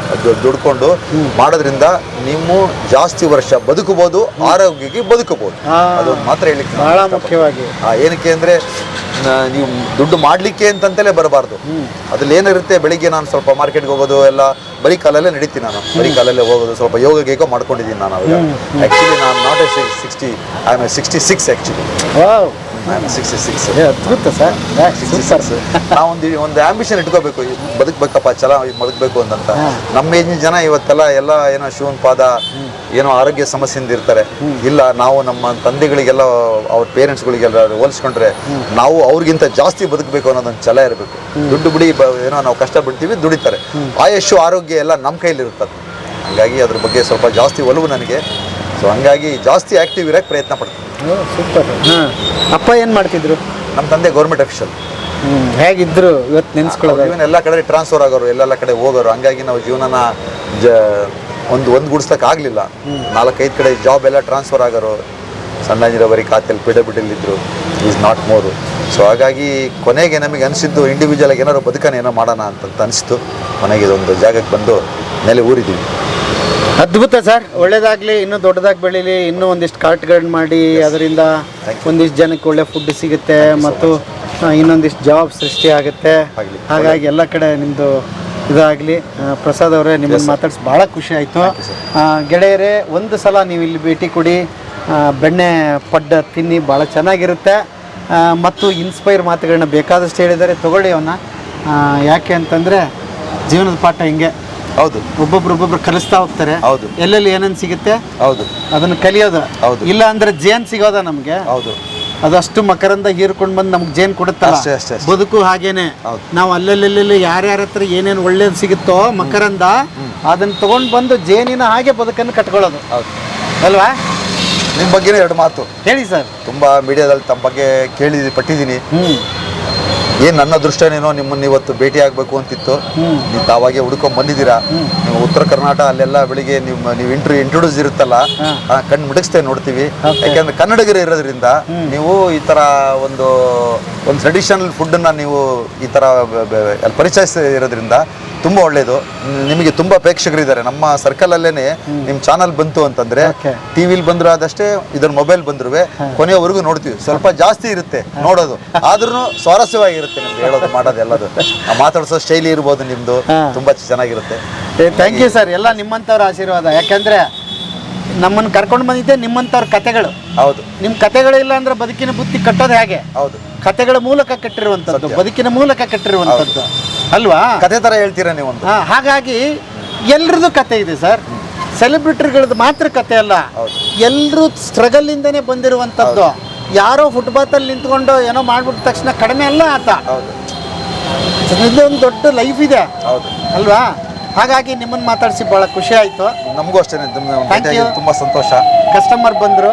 ದುಡ್ಕೊಂಡು ಮಾಡೋದ್ರಿಂದ ನೀವು ಜಾಸ್ತಿ ವರ್ಷ ಬದುಕಬಹುದು, ಆರೋಗ್ಯಕ್ಕೆ ಬದುಕಬಹುದು. ಅದೊಂದು ಮಾತ್ರ ಹೇಳಿಕ್ಕೆ ಬಹಳ ಮುಖ್ಯವಾಗಿ. ಏನಕ್ಕೆ ಅಂದ್ರೆ ನೀವು ದುಡ್ಡು ಮಾಡ್ಲಿಕ್ಕೆ ಅಂತಂತಲೇ ಬರಬಾರ್ದು. ಅದ್ರಲ್ಲಿ ಏನಿರುತ್ತೆ, ಬೆಳಿಗ್ಗೆ ನಾನು ಸ್ವಲ್ಪ ಮಾರ್ಕೆಟ್ಗೆ ಹೋಗೋದು ಎಲ್ಲ ಬರೀ ಕಾಲಲ್ಲೇ ನಡೀತೀನಿ. ನಾನು ಬರೀ ಕಾಲಲ್ಲೇ ಹೋಗೋದು, ಸ್ವಲ್ಪ ಯೋಗ ಗೀಗ ಮಾಡ್ಕೊಂಡಿದ್ದೀನಿ ನಾನು. ಅವಾಗ ಆ್ಯಕ್ಚುಲಿ ನಾನು ನಾಟ್ 60, ಐ ಆಮ್ 66 ಆ್ಯಕ್ಚುಲಿ. 66. ಅದ್ಭುತ ಸರ್. ನಾವೊಂದು ಆಂಬಿಷನ್ ಇಟ್ಕೋಬೇಕು, ಬದುಕಬೇಕಪ್ಪ, ಬದುಕಬೇಕು ಅಂತ. ನಮ್ಮ ಏಜಿನ ಜನ ಇವತ್ತೆಲ್ಲ ಎಲ್ಲ ಏನೋ ಶಿವನ್ ಪಾದ, ಏನೋ ಆರೋಗ್ಯ ಸಮಸ್ಯೆಯಿಂದ ಇರ್ತಾರೆ. ಇಲ್ಲ, ನಾವು ನಮ್ಮ ತಂದೆಗಳಿಗೆಲ್ಲ ಅವ್ರ ಪೇರೆಂಟ್ಸ್ಗಳಿಗೆಲ್ಲ ಹೋಲಿಸ್ಕೊಂಡ್ರೆ ನಾವು ಅವ್ರಿಗಿಂತ ಜಾಸ್ತಿ ಬದುಕಬೇಕು ಅನ್ನೋದೊಂದು ಛಲ ಇರಬೇಕು. ದುಡ್ಡು ಬಿಡಿ ಏನೋ ನಾವು ಕಷ್ಟ ಬಿಡ್ತೀವಿ, ದುಡಿತಾರೆ. ಆಯುಷು ಆರೋಗ್ಯ ಎಲ್ಲ ನಮ್ಮ ಕೈಲಿ ಇರುತ್ತದೆ. ಹಂಗಾಗಿ ಅದ್ರ ಬಗ್ಗೆ ಸ್ವಲ್ಪ ಜಾಸ್ತಿ ಒಲವು ನನಗೆ. ಸೊ ಹಂಗಾಗಿ ಜಾಸ್ತಿ ಆ್ಯಕ್ಟಿವ್ ಇರೋಕ್ಕೆ ಪ್ರಯತ್ನ ಪಡ್ತೀನಿ. ಸೂಪರ್. ಅಪ್ಪ ಏನು ಮಾಡ್ತಿದ್ರು? ನಮ್ಮ ತಂದೆ ಗೌರ್ಮೆಂಟ್ ಅಫಿಷಿಯಲ್. ಹೇಗಿದ್ರು ಇವತ್ತು ನೆನೆಸ್ಕೊಳ್ಳೋದು? ಇವನ್ ಎಲ್ಲ ಕಡೆ ಟ್ರಾನ್ಸ್ಫರ್ ಆಗೋರು, ಎಲ್ಲ ಕಡೆ ಹೋಗೋರು. ಹಂಗಾಗಿ ನಾವು ಜೀವನನ ಒಂದು ಗುಡಿಸ್ಲಕ್ಕೆ ಆಗಲಿಲ್ಲ. 4-5 ಕಡೆ ಜಾಬ್ ಎಲ್ಲ ಟ್ರಾನ್ಸ್ಫರ್ ಆಗೋರು. ಸಣ್ಣ ನೀರಾವರಿ ಖಾತೆಯಲ್ಲಿ PWD ಇದ್ದರು, ಈಸ್ ನಾಟ್ ಮೋರು. ಸೊ ಹಾಗಾಗಿ ಕೊನೆಗೆ ನಮಗೆ ಅನಿಸಿದ್ದು ಇಂಡಿವಿಜುವಲ್ ಆಗಿ ಏನಾದ್ರು ಬದುಕನ ಏನೋ ಮಾಡೋಣ ಅಂತ ಅನಿಸ್ತು. ಕೊನೆಗೆ ಇದೊಂದು ಜಾಗಕ್ಕೆ ಬಂದು ಮೇಲೆ ಊರಿದ್ದೀವಿ. ಅದ್ಭುತ ಸರ್, ಒಳ್ಳೇದಾಗಲಿ, ಇನ್ನೂ ದೊಡ್ಡದಾಗಿ ಬೆಳೀಲಿ, ಇನ್ನೂ ಒಂದಿಷ್ಟು ಕಾರ್ಟ್ಗಳನ್ನ ಮಾಡಿ ಅದರಿಂದ ಒಂದಿಷ್ಟು ಜನಕ್ಕೆ ಒಳ್ಳೆ ಫುಡ್ ಸಿಗುತ್ತೆ ಮತ್ತು ಇನ್ನೊಂದಿಷ್ಟು ಜಾಬ್ ಸೃಷ್ಟಿ ಆಗುತ್ತೆ. ಹಾಗಾಗಿ ಎಲ್ಲ ಕಡೆ ನಿಮ್ಮದು ಇದಾಗಲಿ. ಪ್ರಸಾದ್ ಅವರೇ, ನಿಮ್ಮನ್ನು ಮಾತಾಡ್ಸಿ ಭಾಳ ಖುಷಿ ಆಯಿತು. ಗೆಳೆಯರೇ, ಒಂದು ಸಲ ನೀವು ಇಲ್ಲಿ ಭೇಟಿ ಕೊಡಿ, ಬೆಣ್ಣೆ ಪಡ್ಡ ತಿನ್ನಿ, ಭಾಳ ಚೆನ್ನಾಗಿರುತ್ತೆ. ಮತ್ತು ಇನ್ಸ್ಪೈರ್ ಮಾತುಗಳನ್ನ ಬೇಕಾದಷ್ಟು ಹೇಳಿದ್ದಾರೆ, ತೊಗೊಳ್ಳಿ ಅವನ್ನ. ಯಾಕೆ ಅಂತಂದರೆ ಜೀವನದ ಪಾಠ ಹಿಂಗೆ. ಹೌದು, ಒಬ್ಬೊಬ್ರು ಕಲಿಸ್ತಾ ಹೋಗ್ತಾರೆ. ಹೌದು, ಎಲ್ಲೆಲ್ಲಿ ಏನೇನು ಸಿಗುತ್ತೆ ಹೌದು, ಅದನ್ನು ಕಲಿಯೋದು. ಹೌದು, ಇಲ್ಲ ಅಂದ್ರೆ ಜೇನ್ ಸಿಗೋದ ನಮಗೆ. ಹೌದು, ಅದಷ್ಟು ಮಕರಂದ ಹೀರ್ಕೊಂಡು ಬಂದು ನಮ್ಗೆ ಜೇನ್ ಕೊಡುತ್ತಲ್ಲ, ಅಷ್ಟೇ. ಬದುಕು ಹಾಗೇನೆ. ನಾವು ಅಲ್ಲೆಲ್ಲೆಲ್ಲೆಲ್ಲಿ ಯಾರ್ಯಾರ ಹತ್ರ ಏನೇನು ಒಳ್ಳೇದು ಸಿಗುತ್ತೋ ಮಕರಂದ, ಅದನ್ನ ತಗೊಂಡು ಬಂದು ಜೇನಿನ ಹಾಗೆ ಬದುಕನ್ನು ಕಟ್ಕೊಳ್ಳೋದು ಅಲ್ವಾ? ನಿಮ್ಮ ಬಗ್ಗೆನೇ 2 ಮಾತು ಹೇಳಿ ಸರ್. ತುಂಬ ಮೀಡಿಯಾದಲ್ಲಿ ತಮ್ಮ ಬಗ್ಗೆ ಪಟ್ಟಿದ್ದೀನಿ. ಏನು ನನ್ನ ಅದೃಷ್ಟನೇನೋ ನಿಮ್ಮನ್ನು ಇವತ್ತು ಭೇಟಿ ಆಗಬೇಕು ಅಂತಿತ್ತು. ನೀವು ತಾವಾಗೆ ಹುಡ್ಕೊಂಡ್ ಬಂದಿದ್ದೀರಾ. ನೀವು ಉತ್ತರ ಕರ್ನಾಟಕ ಅಲ್ಲೆಲ್ಲ ಬೆಳಿಗ್ಗೆ ನೀವು ಇಂಟ್ರೊಡ್ಯೂಸ್ ಇರುತ್ತಲ್ಲ, ಕಣ್ಣು ಮಿಡಗಿಸ್ತೇ ನೋಡ್ತೀವಿ. ಯಾಕೆಂದ್ರೆ ಕನ್ನಡಿಗರು ಇರೋದ್ರಿಂದ ನೀವು ಈ ಥರ ಒಂದು ಟ್ರೆಡಿಷನಲ್ ಫುಡ್ಡನ್ನು ನೀವು ಈ ಥರ ಪರಿಚಯಿಸ ಇರೋದ್ರಿಂದ ತುಂಬ ಒಳ್ಳೆಯದು. ನಿಮಗೆ ತುಂಬ ಪ್ರೇಕ್ಷಕರಿದ್ದಾರೆ ನಮ್ಮ ಸರ್ಕಲಲ್ಲೇ. ನಿಮ್ಮ ಚಾನಲ್ ಬಂತು ಅಂತಂದರೆ ಟಿವಿಲಿ ಬಂದರೂ ಆದಷ್ಟೇ, ಇದರ ಮೊಬೈಲ್ ಬಂದರೂ ಕೊನೆಯವರೆಗೂ ನೋಡ್ತೀವಿ. ಸ್ವಲ್ಪ ಜಾಸ್ತಿ ಇರುತ್ತೆ ನೋಡೋದು, ಆದ್ರೂ ಸ್ವಾರಸ್ಯವಾಗಿರುತ್ತೆ ನಿಮ್ದು ಹೇಳೋದು ಮಾಡೋದು ಎಲ್ಲದು. ಮಾತಾಡಿಸೋ ಶೈಲಿ ಇರ್ಬೋದು ನಿಮ್ಮದು, ತುಂಬ ಚೆನ್ನಾಗಿರುತ್ತೆ. Thank you sir. ಎಲ್ಲ ನಿಮ್ಮಂಥವ್ರ ಆಶೀರ್ವಾದ. ಯಾಕಂದರೆ ನಮ್ಮನ್ನು ಕರ್ಕೊಂಡು ಬಂದಿದ್ದೆ ನಿಮ್ಮಂಥವ್ರ ಕತೆಗಳು. ಹೌದು, ನಿಮ್ಮ ಕತೆಗಳು ಇಲ್ಲ ಅಂದ್ರೆ ಬದುಕಿನ ಬುತ್ತಿ ಕಟ್ಟೋದು ಹೇಗೆ? ಹೌದು, ಕತೆಗಳ ಮೂಲಕ ಕಟ್ಟಿರುವಂಥದ್ದು, ಬದುಕಿನ ಮೂಲಕ ಕಟ್ಟಿರುವಂಥದ್ದು ಅಲ್ವಾ? ಕತೆ ಥರ ಹೇಳ್ತೀರಾ ನೀವು. ಹಾಗಾಗಿ ಎಲ್ರದ್ದು ಕತೆ ಇದೆ ಸರ್. ಸೆಲೆಬ್ರಿಟಿಗಳದ್ದು ಮಾತ್ರ ಕತೆ ಅಲ್ಲ, ಎಲ್ಲರೂ ಸ್ಟ್ರಗಲ್ ಇಂದನೇ ಬಂದಿರುವಂಥದ್ದು. ಯಾರೋ ಫುಟ್ಪಾತಲ್ಲಿ ನಿಂತ್ಕೊಂಡು ಏನೋ ಮಾಡ್ಬಿಟ್ಟ ತಕ್ಷಣ ಕಡಿಮೆ ಅಲ್ಲ ಆತ. ಇದೊಂದು ದೊಡ್ಡ ಲೈಫ್ ಇದೆ ಅಲ್ವಾ? ಹಾಗಾಗಿ ನಿಮ್ಮನ್ನು ಮಾತಾಡಿಸಿ ಭಾಳ ಖುಷಿ ಆಯಿತು. ನಮಗೂ ಅಷ್ಟೇ, ತುಂಬ ಸಂತೋಷ. ಕಸ್ಟಮರ್ ಬಂದರು.